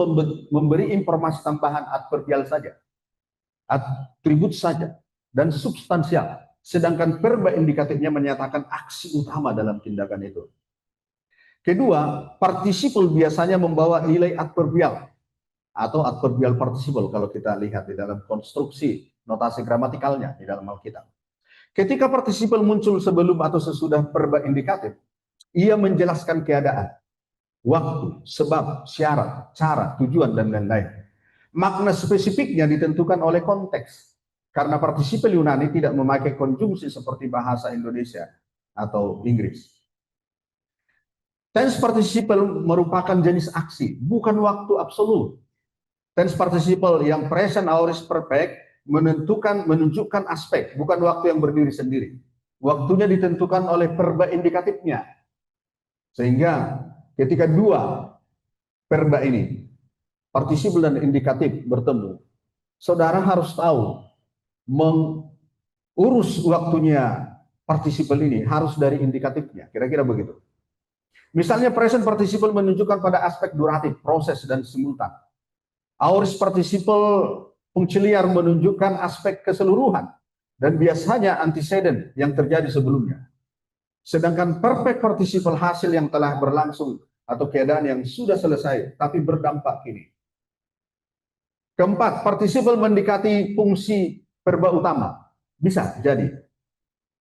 Speaker 1: memberi informasi tambahan adverbial saja, atribut saja, dan substansial. Sedangkan verba indikatifnya menyatakan aksi utama dalam tindakan itu. Kedua, partisipal biasanya membawa nilai adverbial atau adverbial participle kalau kita lihat di dalam konstruksi notasi gramatikalnya di dalam Alkitab. Ketika partisipal muncul sebelum atau sesudah verba indikatif, ia menjelaskan keadaan, waktu, sebab, syarat, cara, tujuan, dan lain-lain. Makna spesifiknya ditentukan oleh konteks. Karena partisipal Yunani tidak memakai konjungsi seperti bahasa Indonesia atau Inggris. Tense participle merupakan jenis aksi, bukan waktu absolut. Tense participle yang present aorist perfect menunjukkan aspek, bukan waktu yang berdiri sendiri. waktunya ditentukan oleh verba indikatifnya. Sehingga ketika dua verba ini, partisipal dan indikatif bertemu, saudara harus tahu mengurus waktunya partisipal ini harus dari indikatifnya. Kira-kira begitu. Misalnya present participle menunjukkan pada aspek duratif, proses, dan simultan. Aorist participle punctiliar menunjukkan aspek keseluruhan dan biasanya antecedent yang terjadi sebelumnya. Sedangkan perfect participle hasil yang telah berlangsung atau keadaan yang sudah selesai tapi berdampak kini. Keempat, participle mendekati fungsi verba utama. Bisa jadi.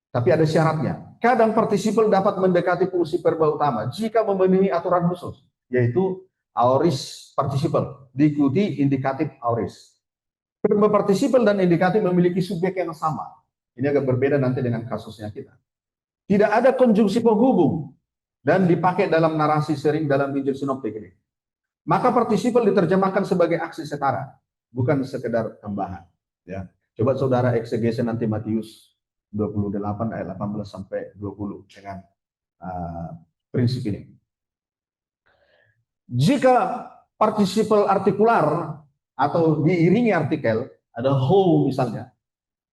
Speaker 1: Tapi ada syaratnya. Kadang participle dapat mendekati fungsi verba utama jika memenuhi aturan khusus, yaitu aorist participle diikuti indikatif aorist. Verba participle dan indikatif memiliki subjek yang sama. Ini agak berbeda nanti dengan kasusnya kita. Tidak ada konjungsi penghubung dan dipakai dalam narasi sering dalam Injil sinoptik ini. Maka participle diterjemahkan sebagai aksi setara, bukan sekedar tambahan. Ya, coba saudara eksegese nanti Matius 28 ayat 18 sampai 20 dengan prinsip ini. Jika participle artikular atau diiringi artikel, ada who misalnya,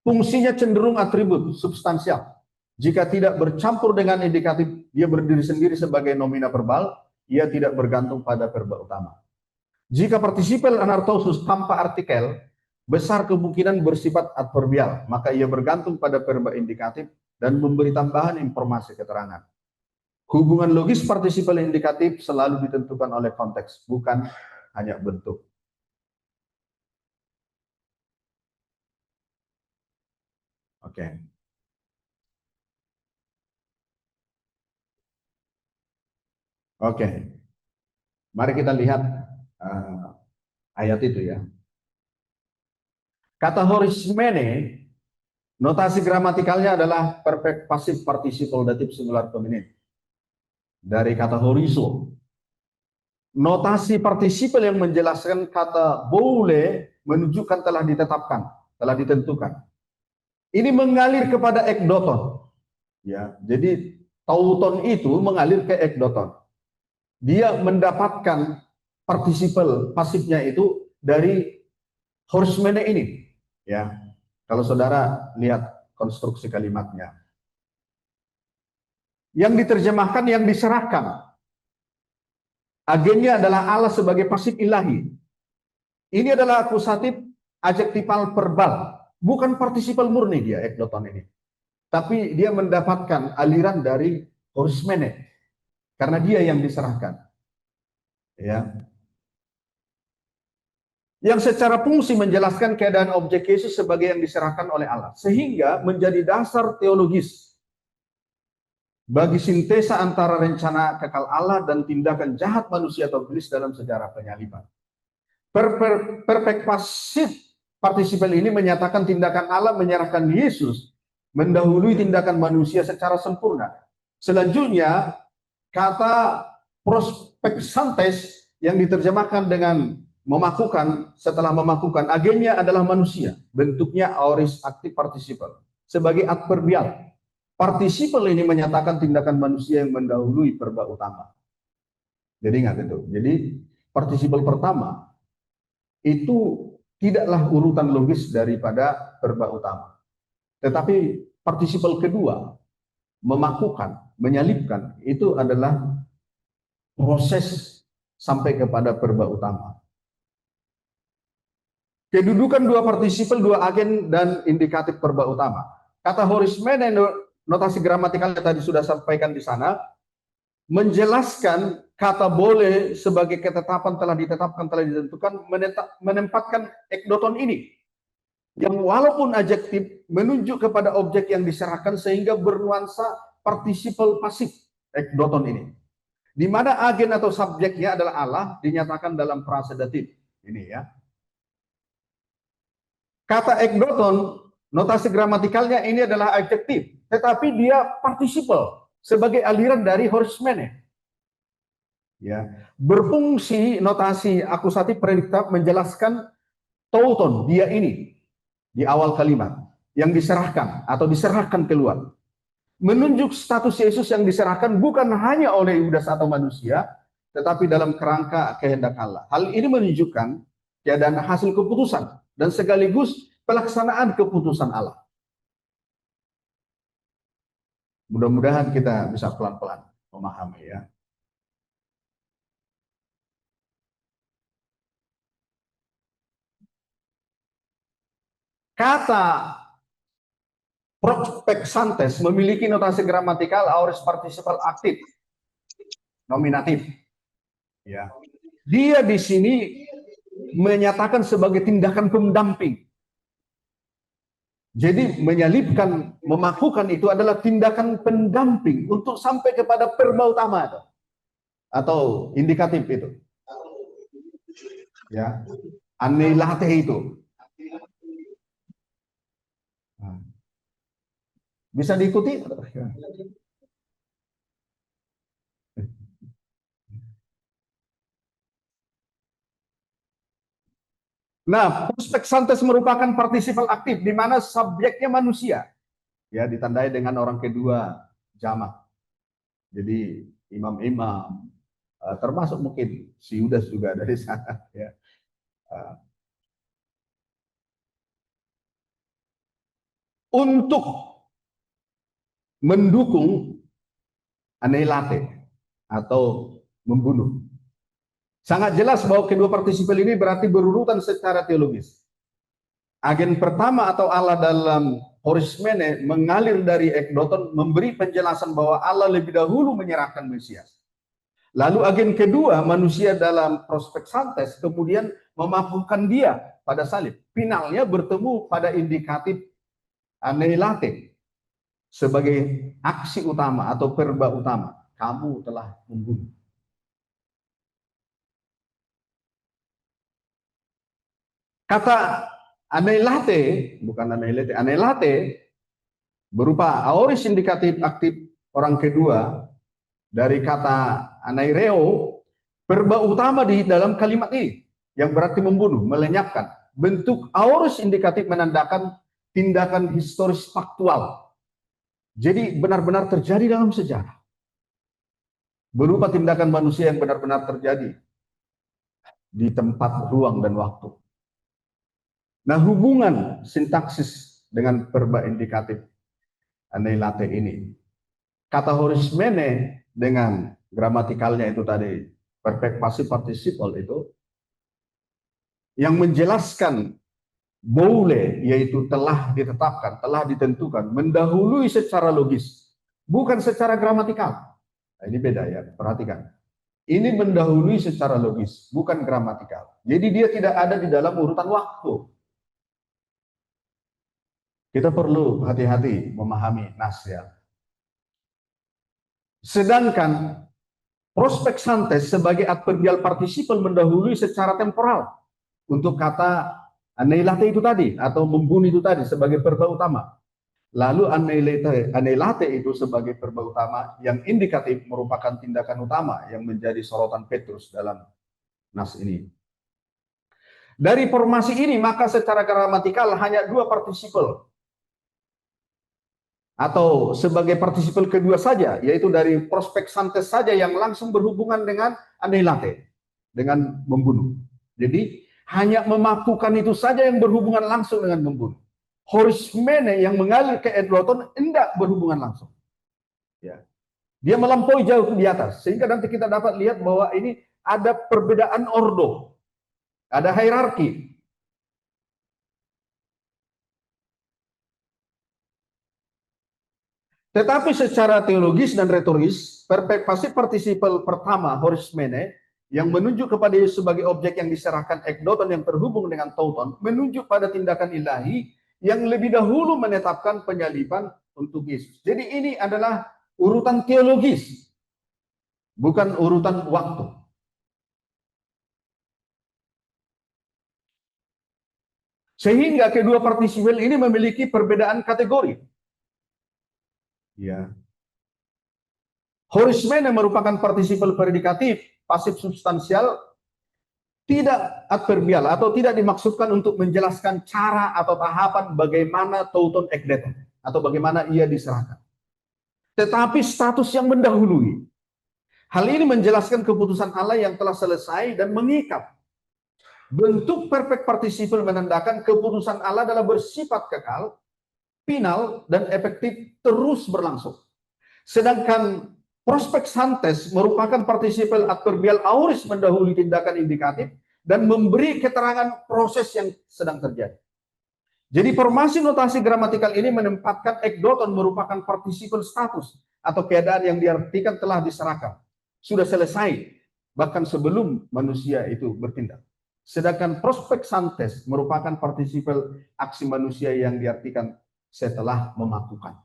Speaker 1: fungsinya cenderung atribut substansial. Jika tidak bercampur dengan indikatif, dia berdiri sendiri sebagai nomina verbal, ia tidak bergantung pada verba utama. Jika participle anartosus tanpa artikel, besar kemungkinan bersifat adverbial, maka ia bergantung pada verba indikatif dan memberi tambahan informasi keterangan. Hubungan logis participle indikatif selalu ditentukan oleh konteks, bukan hanya bentuk. Oke. Oke. Mari kita lihat ayat itu ya. Kata horismene, notasi gramatikalnya adalah perfect passive participle datif singular feminin. Dari kata horizo. Notasi participle yang menjelaskan kata boleh menunjukkan telah ditetapkan, telah ditentukan. Ini mengalir kepada ekdoton. Ya, jadi tauton itu mengalir ke ekdoton. Dia mendapatkan participle pasifnya itu dari horismene ini. Ya, kalau saudara lihat konstruksi kalimatnya. Yang diterjemahkan yang diserahkan. Agennya adalah Allah sebagai pasif ilahi. Ini adalah akusatif adjektifal verbal, bukan partisipal murni dia ekdoton ini. Tapi dia mendapatkan aliran dari horismene karena dia yang diserahkan. Ya. Yang secara fungsi menjelaskan keadaan objek Yesus sebagai yang diserahkan oleh Allah, sehingga menjadi dasar teologis bagi sintesa antara rencana kekal Allah dan tindakan jahat manusia atau iblis dalam sejarah penyaliban. Perfect passive participle ini menyatakan tindakan Allah menyerahkan Yesus mendahului tindakan manusia secara sempurna. Selanjutnya, kata prospexantes yang diterjemahkan dengan memakukan, setelah memakukan, agennya adalah manusia, bentuknya aorist active participle sebagai adverbial. Participle ini menyatakan tindakan manusia yang mendahului verba utama. Jadi ingat itu. Jadi participle pertama itu tidaklah urutan logis daripada verba utama. Tetapi participle kedua, memakukan, menyalipkan, itu adalah proses sampai kepada verba utama. Kedudukan dua participle, dua agen dan indikatif verba utama. Kata horismene, notasi gramatikalnya tadi sudah sampaikan di sana, menjelaskan kata boleh sebagai ketetapan telah ditetapkan, telah ditentukan, menempatkan ekdoton ini. Yang walaupun adjektif menunjuk kepada objek yang diserahkan sehingga bernuansa participle pasif ekdoton ini. Di mana agen atau subjeknya adalah Allah dinyatakan dalam frase datif. Ini ya. Kata ekdoton, notasi gramatikalnya ini adalah adjektif, tetapi dia participle sebagai aliran dari horismene. Ya, berfungsi notasi akusatif prediktif menjelaskan tauton, dia ini di awal kalimat yang diserahkan atau diserahkan keluar. menunjuk status Yesus yang diserahkan bukan hanya oleh Yudas atau manusia, tetapi dalam kerangka kehendak Allah. Hal ini menunjukkan keadaan hasil keputusan dan sekaligus pelaksanaan keputusan Allah. Mudah-mudahan kita bisa pelan-pelan memahami ya. Kata prospexantes memiliki notasi gramatikal aorist participle aktif nominatif. Ya. Dia di sini menyatakan sebagai tindakan pendamping. Jadi menyalipkan, memakukan itu adalah tindakan pendamping untuk sampai kepada verba utama itu, atau indikatif itu. Ya, anelate itu. Bisa diikuti? Nah, prospexantes merupakan partisipal aktif di mana subjeknya manusia. Ya, ditandai dengan orang kedua jamak. Jadi imam-imam, termasuk mungkin si Yudas juga dari sana. Ya. Untuk mendukung anelate atau membunuh. Sangat jelas bahwa kedua partisipal ini berarti berurutan secara teologis. Agen pertama atau Allah dalam horismene mengalir dari ekdoton memberi penjelasan bahwa Allah lebih dahulu menyerahkan Mesias. Lalu agen kedua manusia dalam prospexantes kemudian memampukan dia pada salib. Finalnya bertemu pada indikatif anelate sebagai aksi utama atau verba utama. Kamu telah membunuh. Kata anelate, bukan anelate, anelate berupa aorist indikatif aktif orang kedua dari kata anaireo, verba utama di dalam kalimat ini yang berarti membunuh, melenyapkan. Bentuk aorist indikatif menandakan tindakan historis faktual. Jadi benar-benar terjadi dalam sejarah. Berupa tindakan manusia yang benar-benar terjadi di tempat, ruang, dan waktu. Nah, hubungan sintaksis dengan verba indikatif anelate ini. Kata horismene dengan gramatikalnya itu tadi, perfect passive participle itu, yang menjelaskan boleh, yaitu telah ditetapkan, telah ditentukan, mendahului secara logis, bukan secara gramatikal. Nah, ini beda ya, perhatikan. Ini mendahului secara logis, bukan gramatikal. Jadi dia tidak ada di dalam urutan waktu. Kita perlu hati-hati memahami nas ya. Sedangkan prospexantes sebagai adverbial participal mendahului secara temporal untuk kata anelate itu tadi atau membunuh itu tadi sebagai verba utama. Lalu anelate itu sebagai verba utama yang indikatif merupakan tindakan utama yang menjadi sorotan Petrus dalam nas ini. Dari formasi ini maka secara gramatikal hanya dua partisipal atau sebagai partisipal kedua saja, yaitu dari prospexantes saja yang langsung berhubungan dengan anelate, dengan membunuh. Jadi hanya memakukan itu saja yang berhubungan langsung dengan membunuh. Horismene yang mengalir ke ekdoton tidak berhubungan langsung. Ya. Dia melampaui jauh di atas, sehingga nanti kita dapat lihat bahwa ini ada perbedaan ordo, ada hierarki. Tetapi secara teologis dan retoris, perfect passive participle pertama, horismene, yang menunjuk kepada Yesus sebagai objek yang diserahkan ekdoton yang terhubung dengan tauton, menunjuk pada tindakan ilahi yang lebih dahulu menetapkan penyaliban untuk Yesus. Jadi ini adalah urutan teologis, bukan urutan waktu. Sehingga kedua partisipal ini memiliki perbedaan kategori. Ya. Horismene merupakan partisipal predikatif, pasif substansial, tidak adverbial atau tidak dimaksudkan untuk menjelaskan cara atau tahapan bagaimana tauton ekdeton atau bagaimana ia diserahkan. tetapi status yang mendahului. Hal ini menjelaskan keputusan Allah yang telah selesai dan mengikat. Bentuk perfect participle menandakan keputusan Allah adalah bersifat kekal, final, dan efektif terus berlangsung. Sedangkan prospek santes merupakan participle adverbial aorist mendahului tindakan indikatif dan memberi keterangan proses yang sedang terjadi. Jadi formasi notasi gramatikal ini menempatkan ekdoton merupakan participle status atau keadaan yang diartikan telah diserahkan, sudah selesai, bahkan sebelum manusia itu bertindak. Sedangkan prospek santes merupakan participle aksi manusia yang diartikan setelah melakukan.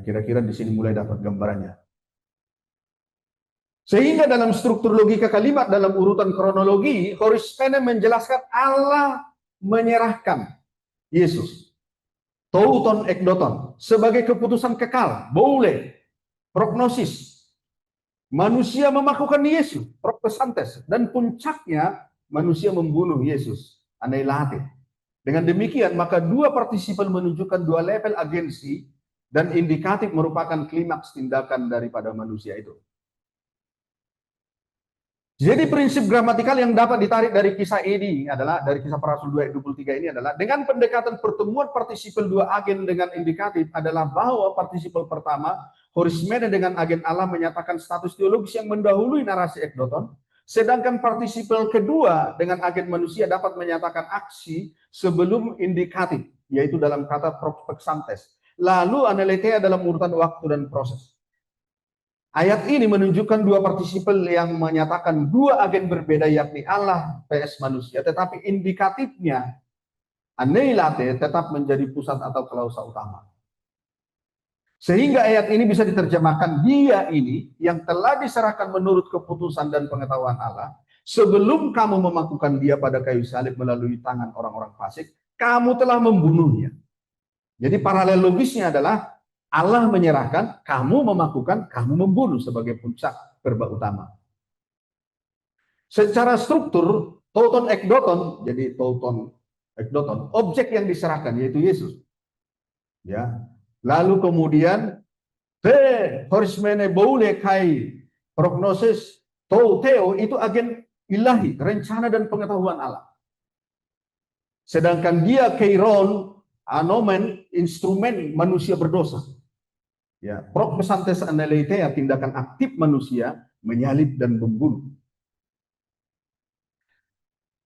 Speaker 1: Kira-kira di sini mulai dapat gambarannya. Sehingga dalam struktur logika kalimat dalam urutan kronologi, Horace Mann menjelaskan Allah menyerahkan Yesus, touton ekdoton, sebagai keputusan kekal, boleh, prognosis. Manusia memakukan Yesus, prognosantes, dan puncaknya manusia membunuh Yesus, anailate. Dengan demikian, maka dua partisipan menunjukkan dua level agensi dan indikatif merupakan klimaks tindakan daripada manusia itu. Jadi prinsip gramatikal yang dapat ditarik dari kisah ini adalah, dari kisah para rasul 2:23 ini adalah, dengan pendekatan pertemuan partisipal dua agen dengan indikatif adalah bahwa partisipal pertama, Horace Mann dengan agen Allah menyatakan status teologis yang mendahului narasi ekdoton, sedangkan partisipal kedua dengan agen manusia dapat menyatakan aksi sebelum indikatif, yaitu dalam kata prospek santes. Lalu analetheia dalam urutan waktu dan proses. Ayat ini menunjukkan dua partisipal yang menyatakan dua agen berbeda, yakni Allah vs manusia, tetapi indikatifnya anailate tetap menjadi pusat atau klausa utama. Sehingga ayat ini bisa diterjemahkan, dia ini yang telah diserahkan menurut keputusan dan pengetahuan Allah, sebelum kamu memakukan dia pada kayu salib melalui tangan orang-orang fasik, kamu telah membunuhnya. Jadi paralel logisnya adalah Allah menyerahkan, kamu memakukan, kamu membunuh sebagai puncak verba utama. Secara struktur, touton ekdoton, jadi touton ekdoton, objek yang diserahkan yaitu Yesus. Ya. Lalu kemudian Horace Mann boule kai prognosis teo itu agen ilahi, rencana dan pengetahuan Allah. Sedangkan dia kairon anomen, instrumen manusia berdosa. Ya, prognosantes analetheia, tindakan aktif manusia menyalib dan membunuh.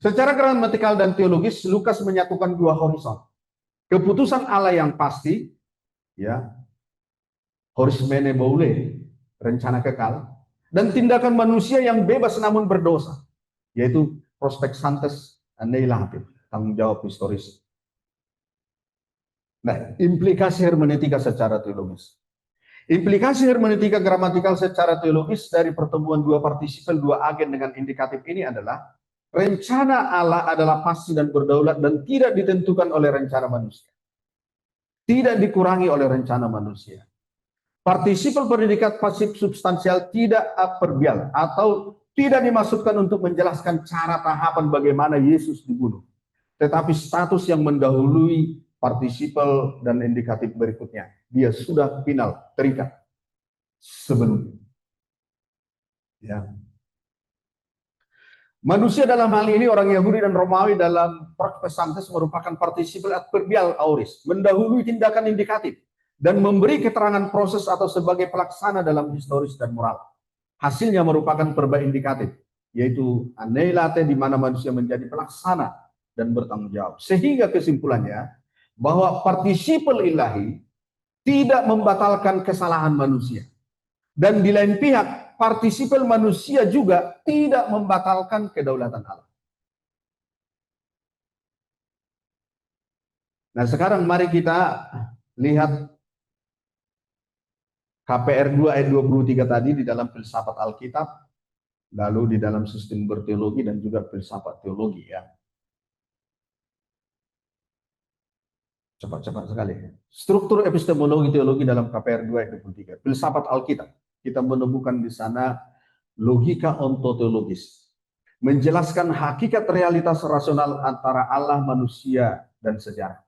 Speaker 1: Secara gramatikal dan teologis, Lukas menyatukan dua horizon. Keputusan Allah yang pasti, ya, Horace Mann boule, rencana kekal, dan tindakan manusia yang bebas namun berdosa, yaitu prospek santes aneilatif, tanggung jawab historis. Nah, implikasi hermeneutika secara teologis. Implikasi hermeneutika gramatikal secara teologis dari pertemuan dua partisipal dua agen dengan indikatif ini adalah rencana Allah adalah pasti dan berdaulat dan tidak ditentukan oleh rencana manusia. Tidak dikurangi oleh rencana manusia. Partisipal predikat pasif substansial tidak adverbial atau tidak dimaksudkan untuk menjelaskan cara tahapan bagaimana Yesus dibunuh. Tetapi status yang mendahului partisipal dan indikatif berikutnya. Dia sudah final, terikat sebelumnya. Ya. Manusia dalam hal ini orang Yahudi dan Romawi dalam prospek santes merupakan partisipal adverbial aorist, mendahului tindakan indikatif dan memberi keterangan proses atau sebagai pelaksana dalam historis dan moral. Hasilnya merupakan verba indikatif, yaitu anailate, di mana manusia menjadi pelaksana dan bertanggung jawab. Sehingga kesimpulannya bahwa partisipal ilahi tidak membatalkan kesalahan manusia. Dan di lain pihak, partisipal manusia juga tidak membatalkan kedaulatan Allah. Nah, sekarang mari kita lihat KPR 2 ayat 23 tadi di dalam filsafat Alkitab, lalu di dalam sistem berteologi dan juga filsafat teologi, ya. Cepat-cepat sekali. Struktur epistemologi teologi dalam KPR 2 ayat 23. Filsafat Alkitab. Kita menemukan di sana logika ontoteologis. Menjelaskan hakikat realitas rasional antara Allah, manusia, dan sejarah.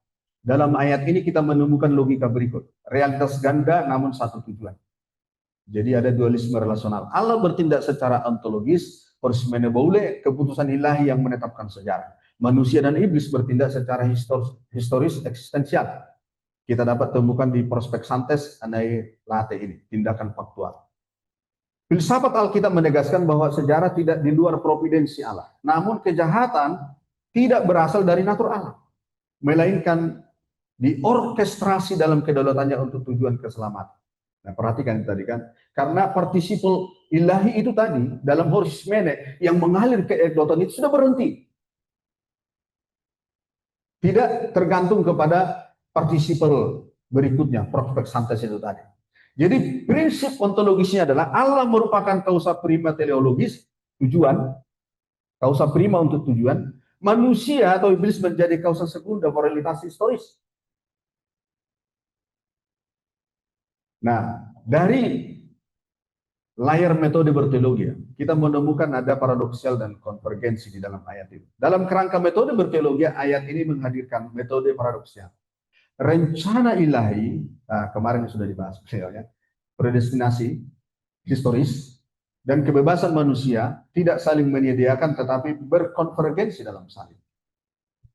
Speaker 1: Dalam ayat ini kita menemukan logika berikut. Realitas ganda namun satu tujuan. Jadi ada dualisme relasional. Allah bertindak secara ontologis, horsemen boule, keputusan ilahi yang menetapkan sejarah. Manusia dan iblis bertindak secara historis eksistensial. Kita dapat temukan di prospek santes anai late ini, tindakan faktual. Filsafat Alkitab menegaskan bahwa sejarah tidak di luar providensi Allah. Namun kejahatan tidak berasal dari natur Allah, melainkan diorkestrasi dalam kedaulatannya untuk tujuan keselamatan. Nah, perhatikan tadi kan, karena partisipal ilahi itu tadi dalam horis mene yang mengalir ke ekdoton itu sudah berhenti. Tidak tergantung kepada partisipal berikutnya, prospek santes itu tadi. Jadi prinsip ontologisnya adalah Allah merupakan kausa prima teleologis, tujuan, kausa prima untuk tujuan, manusia atau iblis menjadi kausa sekunda, moralitas historis. Nah, dari layar metode berteologi, kita menemukan ada paradoksal dan konvergensi di dalam ayat itu. Dalam kerangka metode berteologi, ayat ini menghadirkan metode paradoksal. Rencana ilahi, kemarin sudah dibahas, ya, predestinasi historis dan kebebasan manusia tidak saling menyediakan tetapi berkonvergensi dalam salib.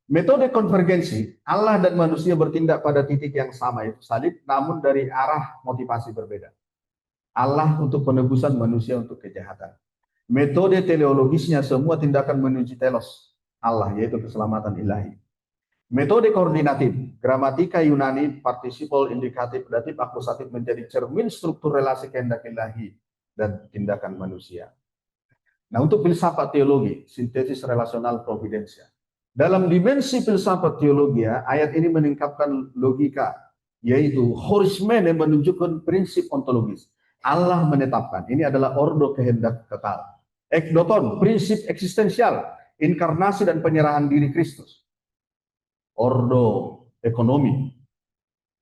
Speaker 1: Metode konvergensi, Allah dan manusia bertindak pada titik yang sama, yaitu salib, namun dari arah motivasi berbeda. Allah untuk penebusan, manusia untuk kejahatan. Metode teleologisnya semua tindakan menuju telos Allah, yaitu keselamatan ilahi. Metode koordinatif, gramatika Yunani, partisipal, indikatif, datif, akusatif menjadi cermin struktur relasi kehendak ilahi dan tindakan manusia. Nah, untuk filsafat teologi, sintesis relasional providensia. Dalam dimensi filsafat teologi, ayat ini meningkatkan logika, yaitu horismen yang menunjukkan prinsip ontologis. Allah menetapkan, ini adalah ordo kehendak kekal. Ekdoton, prinsip eksistensial, inkarnasi dan penyerahan diri Kristus. Ordo ekonomi.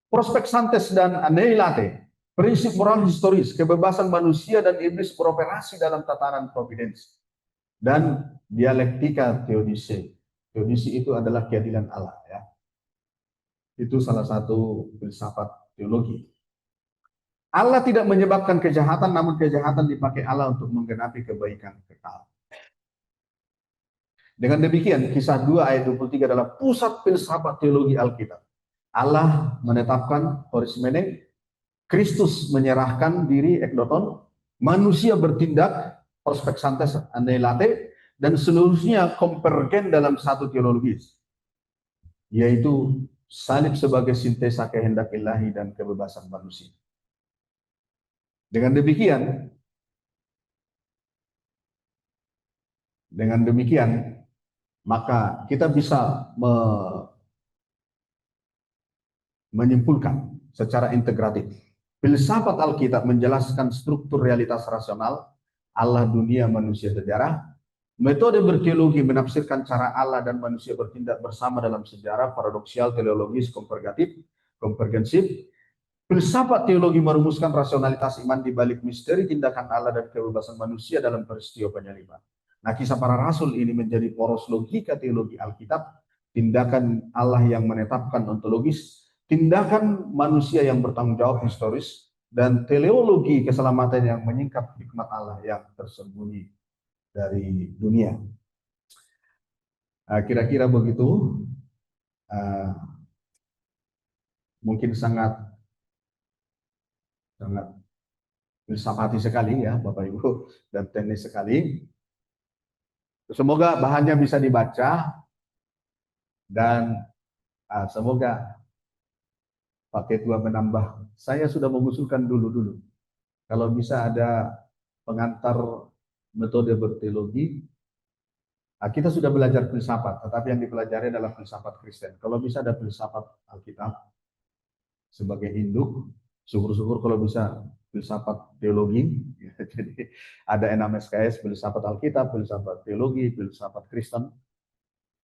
Speaker 1: Prospek santes dan anelate, prinsip moral historis, kebebasan manusia dan iblis beroperasi dalam tatanan providensi. Dan dialektika teodise. Teodise itu adalah keadilan Allah, ya. Itu salah satu filsafat teologi. Allah tidak menyebabkan kejahatan, namun kejahatan dipakai Allah untuk menggenapi kebaikan kekal. Dengan demikian, kisah 2 ayat 23 adalah pusat filsafat teologi Alkitab. Allah menetapkan horismene, Kristus menyerahkan diri ekdoton, manusia bertindak prospek santes anelate, dan seluruhnya konvergen dalam satu teologis, yaitu salib sebagai sintesa kehendak ilahi dan kebebasan manusia. Dengan demikian, maka kita bisa menyimpulkan secara integratif. Filsafat Alkitab menjelaskan struktur realitas rasional, Allah, dunia, manusia, sejarah. Metode berteologi menafsirkan cara Allah dan manusia bertindak bersama dalam sejarah, paradoksial, teleologis, konvergensif. Filsafat teologi merumuskan rasionalitas iman di balik misteri tindakan Allah dan kebebasan manusia dalam peristiwa penyaliban. Nah, kisah para rasul ini menjadi poros logika teologi Alkitab, tindakan Allah yang menetapkan ontologis, tindakan manusia yang bertanggung jawab historis, dan teleologi keselamatan yang menyingkap hikmat Allah yang tersembunyi dari dunia. Kira-kira begitu. Mungkin sangat filsafati sekali ya Bapak Ibu, dan teknis sekali. Semoga bahannya bisa dibaca dan semoga Pak Ketua menambah. Saya sudah mengusulkan dulu. Kalau bisa ada pengantar metode berteologi. Kita sudah belajar filsafat, tetapi yang dipelajari adalah filsafat Kristen. Kalau bisa ada filsafat Alkitab sebagai induk, syukur-syukur kalau bisa filsafat teologi. Jadi ada 6 SKS, filsafat Alkitab, filsafat teologi, filsafat Kristen,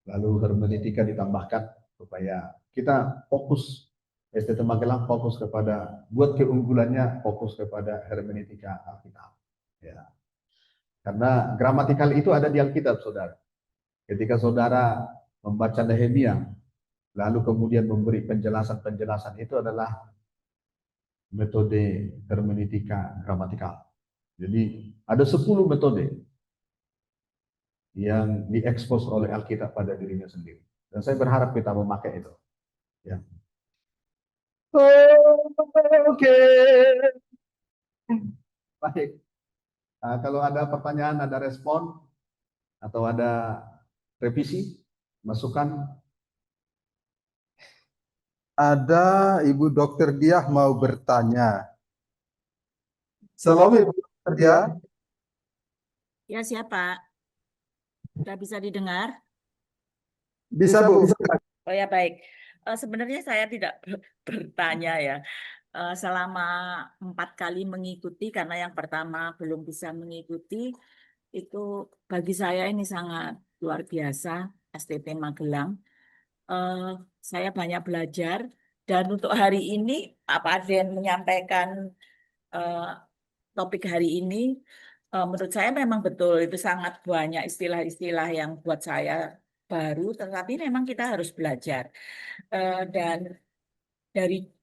Speaker 1: lalu hermeneutika ditambahkan supaya kita fokus, STT Magelang fokus kepada, buat keunggulannya fokus kepada hermeneutika Alkitab. Ya. Karena gramatikal itu ada di Alkitab, saudara. Ketika saudara membaca Nehemia, lalu kemudian memberi penjelasan-penjelasan itu adalah metode hermeneutika gramatikal. Jadi ada 10 metode yang diekspos oleh Alkitab pada dirinya sendiri. Dan saya berharap kita memakai itu. Ya. Oke. Baik. Kalau ada pertanyaan, ada respon, atau ada revisi, masukan.
Speaker 2: Ada Ibu Dokter Diah mau bertanya. Selamat Ibu Dokter Diah.
Speaker 3: Ya, siapa? Sudah bisa didengar?
Speaker 2: Bisa Bu.
Speaker 3: Oh ya, baik. Sebenarnya saya tidak bertanya ya. Selama 4 kali mengikuti, karena yang pertama belum bisa mengikuti, itu bagi saya ini sangat luar biasa, STT Magelang. Saya banyak belajar, dan untuk hari ini Pak Parden menyampaikan topik hari ini, menurut saya memang betul, itu sangat banyak istilah-istilah yang buat saya baru, tetapi memang kita harus belajar. Dan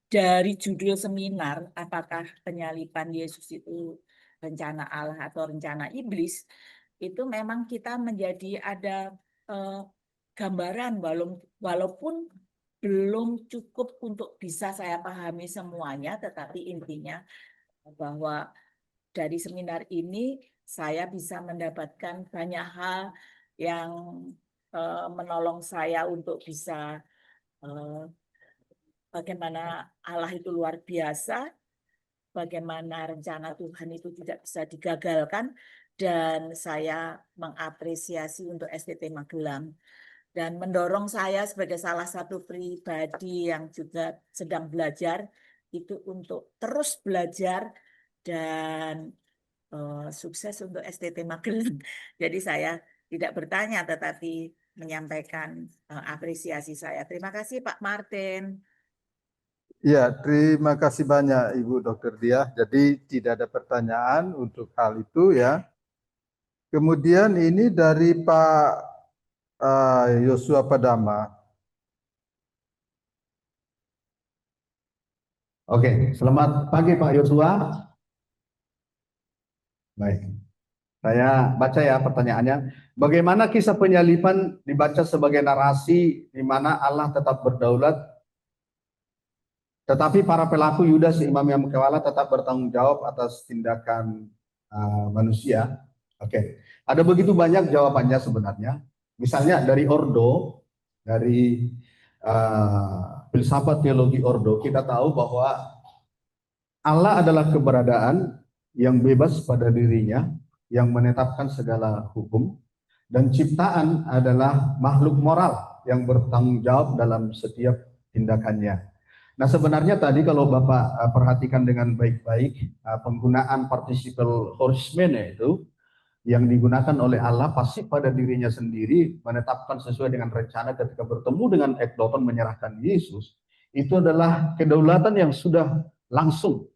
Speaker 3: dari judul seminar, apakah penyaliban Yesus itu rencana Allah atau rencana iblis, itu memang kita menjadi ada gambaran, walaupun belum cukup untuk bisa saya pahami semuanya, tetapi intinya bahwa dari seminar ini saya bisa mendapatkan banyak hal yang menolong saya untuk bisa bagaimana Allah itu luar biasa, bagaimana rencana Tuhan itu tidak bisa digagalkan, dan saya mengapresiasi untuk STT Magelang. Dan mendorong saya sebagai salah satu pribadi yang juga sedang belajar, itu untuk terus belajar dan sukses untuk STT Magelang. Jadi saya tidak bertanya, tetapi menyampaikan apresiasi saya. Terima kasih Pak Martin.
Speaker 2: Ya, terima kasih banyak Ibu Dokter Diah. Jadi tidak ada pertanyaan untuk hal itu ya. Kemudian ini dari Pak Yosua Padama.
Speaker 1: Oke, selamat pagi Pak Yosua. Baik, saya baca ya pertanyaannya. Bagaimana kisah penyaliban dibaca sebagai narasi di mana Allah tetap berdaulat, tetapi para pelaku Yudas, imam yang kewala, tetap bertanggung jawab atas tindakan manusia? Oke, ada begitu banyak jawabannya sebenarnya. Misalnya dari Ordo, dari filsafat teologi Ordo, kita tahu bahwa Allah adalah keberadaan yang bebas pada dirinya, yang menetapkan segala hukum, dan ciptaan adalah makhluk moral yang bertanggung jawab dalam setiap tindakannya. Nah, sebenarnya tadi kalau Bapak perhatikan dengan baik-baik, penggunaan participle horseman itu yang digunakan oleh Allah pasti pada dirinya sendiri menetapkan sesuai dengan rencana ketika bertemu dengan ekdoton menyerahkan Yesus, itu adalah kedaulatan yang sudah langsung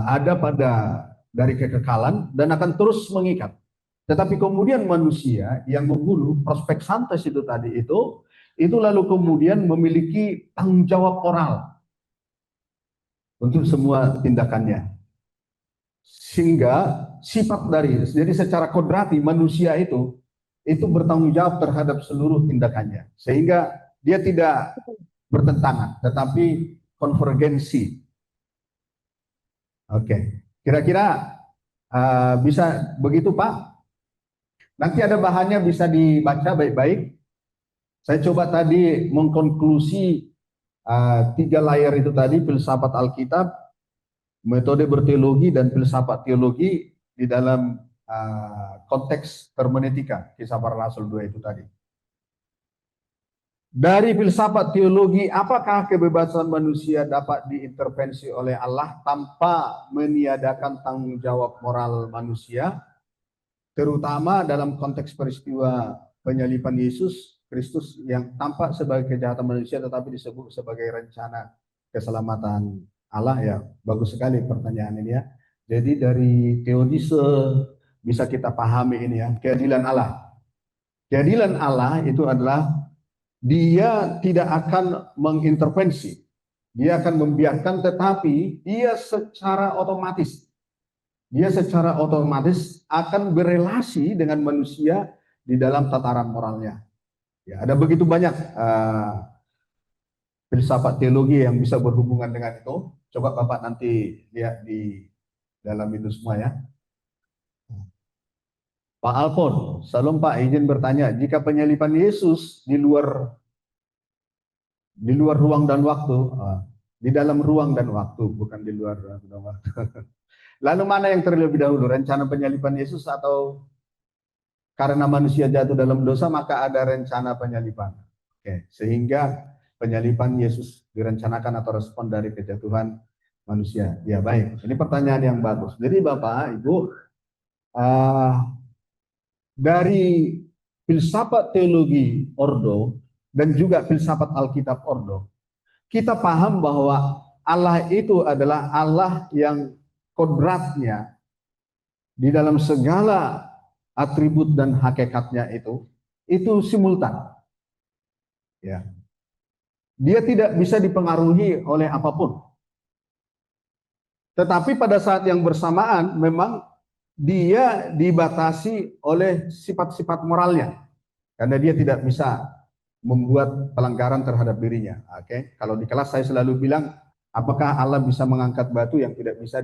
Speaker 1: ada pada dari kekekalan dan akan terus mengikat. Tetapi kemudian manusia yang membunuh prospek santes itu tadi itu lalu kemudian memiliki tanggung jawab moral untuk semua tindakannya. Sehingga sifat dari, jadi secara kodrati manusia itu bertanggung jawab terhadap seluruh tindakannya. Sehingga dia tidak bertentangan, tetapi konvergensi. Oke, kira-kira bisa begitu Pak? Nanti ada bahannya bisa dibaca baik-baik. Saya coba tadi mengkonklusi 3 layar itu tadi, filsafat Alkitab, metode berteologi, dan filsafat teologi di dalam konteks hermeneutika, Kisah Para Rasul 2 itu tadi. Dari filsafat teologi, apakah kebebasan manusia dapat diintervensi oleh Allah tanpa meniadakan tanggung jawab moral manusia? Terutama dalam konteks peristiwa penyaliban Yesus Kristus yang tampak sebagai kejahatan manusia tetapi disebut sebagai rencana keselamatan Allah. Ya, bagus sekali pertanyaan ini ya. Jadi dari teodise bisa kita pahami ini ya, keadilan Allah. Keadilan Allah itu adalah dia tidak akan mengintervensi, dia akan membiarkan, tetapi dia secara otomatis akan berelasi dengan manusia di dalam tataran moralnya. Ya, ada begitu banyak filsafat teologi yang bisa berhubungan dengan itu. Coba Bapak nanti lihat di dalam itu semua ya. Pak Alfon, salam Pak, izin bertanya, jika penyaliban Yesus di luar ruang dan waktu, di dalam ruang dan waktu, bukan di luar ruang dan waktu. Lalu mana yang terlebih dahulu, rencana penyaliban Yesus atau karena manusia jatuh dalam dosa maka ada rencana penyaliban? Oke, sehingga penyaliban Yesus direncanakan atau respon dari kejatuhan manusia. Ya baik, ini pertanyaan yang bagus. Jadi Bapak, Ibu, dari filsafat teologi Ordo dan juga filsafat Alkitab Ordo, kita paham bahwa Allah itu adalah Allah yang kodratnya di dalam segala atribut dan hakikatnya itu simultan. Ya. Dia tidak bisa dipengaruhi oleh apapun. Tetapi pada saat yang bersamaan memang dia dibatasi oleh sifat-sifat moralnya. Karena dia tidak bisa membuat pelanggaran terhadap dirinya. Oke, kalau di kelas saya selalu bilang, apakah Allah bisa mengangkat batu yang tidak bisa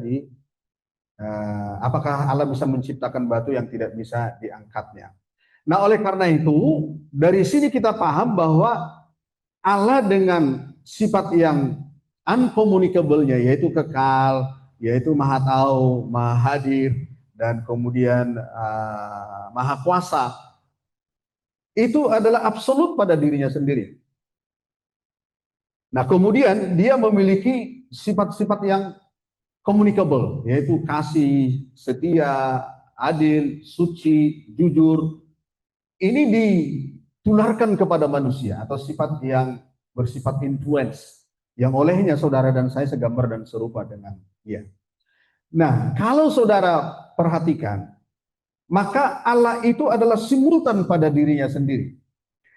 Speaker 1: apakah Allah bisa menciptakan batu yang tidak bisa diangkatnya? Nah, oleh karena itu, dari sini kita paham bahwa Allah dengan sifat yang uncommunicable-nya, yaitu kekal, yaitu maha tahu, maha hadir, dan kemudian maha kuasa, itu adalah absolut pada dirinya sendiri. Nah, kemudian dia memiliki sifat-sifat yang communicable, yaitu kasih, setia, adil, suci, jujur. Ini ditularkan kepada manusia atau sifat yang bersifat influence, yang olehnya saudara dan saya segambar dan serupa dengan dia. Nah, kalau saudara perhatikan, maka Allah itu adalah simultan pada dirinya sendiri.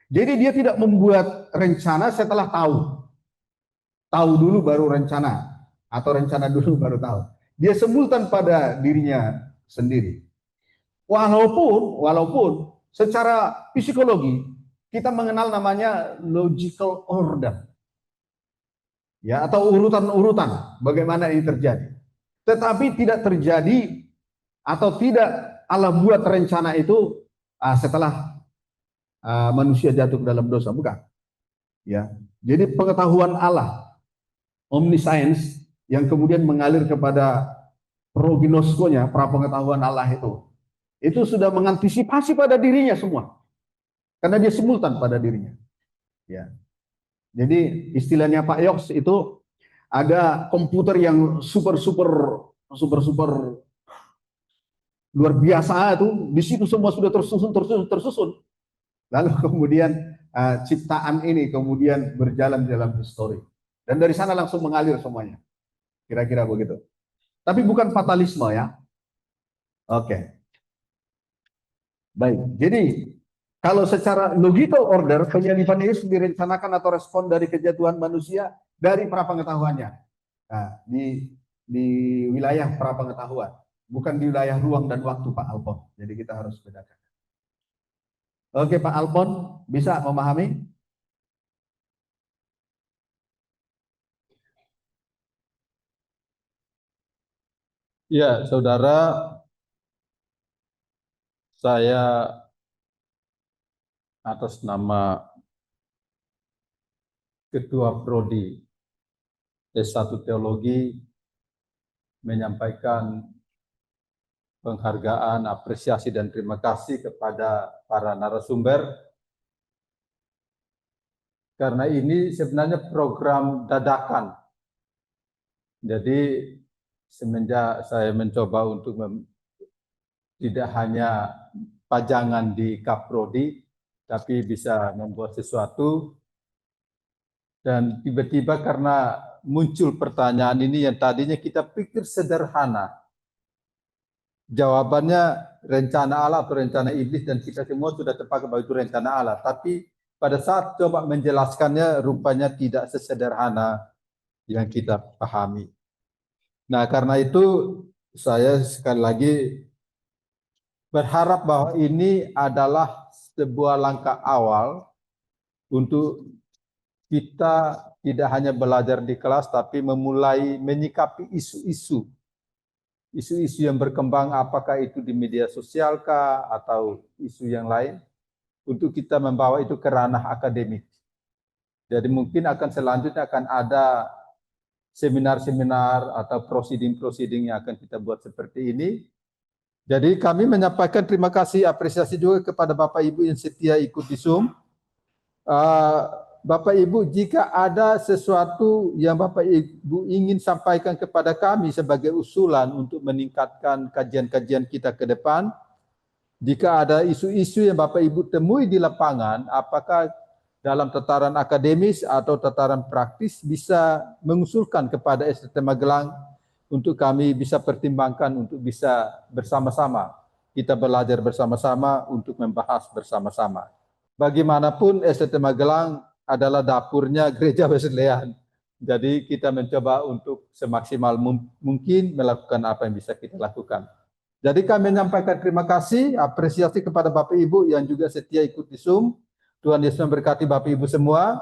Speaker 1: Jadi dia tidak membuat rencana setelah tahu. Tahu dulu baru rencana, atau rencana dulu baru tahu. Dia simultan pada dirinya sendiri. Walaupun secara psikologi kita mengenal namanya logical order. Ya, atau urutan-urutan bagaimana ini terjadi. Tetapi tidak terjadi atau tidak Allah buat rencana itu setelah manusia jatuh ke dalam dosa, bukan. Ya. Jadi pengetahuan Allah, omniscience, yang kemudian mengalir kepada prognoskonya, prapengetahuan Allah itu sudah mengantisipasi pada dirinya semua. Karena dia simultan pada dirinya. Ya. Jadi istilahnya Pak Yoks itu ada komputer yang super luar biasa itu, di situ semua sudah tersusun. Lalu kemudian ciptaan ini kemudian berjalan dalam histori. Dan dari sana langsung mengalir semuanya. Kira-kira begitu. Tapi bukan fatalisme ya. Oke. Baik. Jadi kalau secara logical order, penyaliban Yesus direncanakan atau respon dari kejatuhan manusia dari prapengetahuannya. Nah, di wilayah prapengetahuan, bukan di wilayah ruang dan waktu, Pak Alfon. Jadi kita harus bedakan. Oke, Pak Alfon, bisa memahami?
Speaker 2: Ya, saudara, saya atas nama Ketua Prodi S1 Teologi menyampaikan penghargaan, apresiasi, dan terima kasih kepada para narasumber. Karena ini sebenarnya program dadakan. Jadi semenjak saya mencoba untuk tidak hanya pajangan di Kaprodi, tapi bisa membuat sesuatu. Dan tiba-tiba karena muncul pertanyaan ini yang tadinya kita pikir sederhana. Jawabannya rencana Allah atau rencana iblis, dan kita semua sudah terpakai bahwa itu rencana Allah. Tapi pada saat coba menjelaskannya rupanya tidak sesederhana yang kita pahami. Nah, karena itu saya sekali lagi berharap bahwa ini adalah sebuah langkah awal untuk kita tidak hanya belajar di kelas, tapi memulai menyikapi isu-isu yang berkembang, apakah itu di media sosial kah, atau isu yang lain, untuk kita membawa itu ke ranah akademik. Jadi mungkin selanjutnya akan ada seminar-seminar atau proceeding yang akan kita buat seperti ini. Jadi kami menyampaikan terima kasih, apresiasi juga kepada Bapak Ibu yang setia ikut di Zoom. Bapak Ibu, jika ada sesuatu yang Bapak Ibu ingin sampaikan kepada kami sebagai usulan untuk meningkatkan kajian-kajian kita ke depan, jika ada isu-isu yang Bapak Ibu temui di lapangan, apakah dalam tataran akademis atau tataran praktis, bisa mengusulkan kepada STT Magelang untuk kami bisa pertimbangkan untuk bisa bersama-sama, kita belajar bersama-sama untuk membahas bersama-sama. Bagaimanapun STT Magelang adalah dapurnya Gereja Wesleyan. Jadi kita mencoba untuk semaksimal mungkin melakukan apa yang bisa kita lakukan. Jadi kami menyampaikan terima kasih, apresiasi kepada Bapak Ibu yang juga setia ikut di Zoom. Tuhan Yesus memberkati Bapak Ibu semua.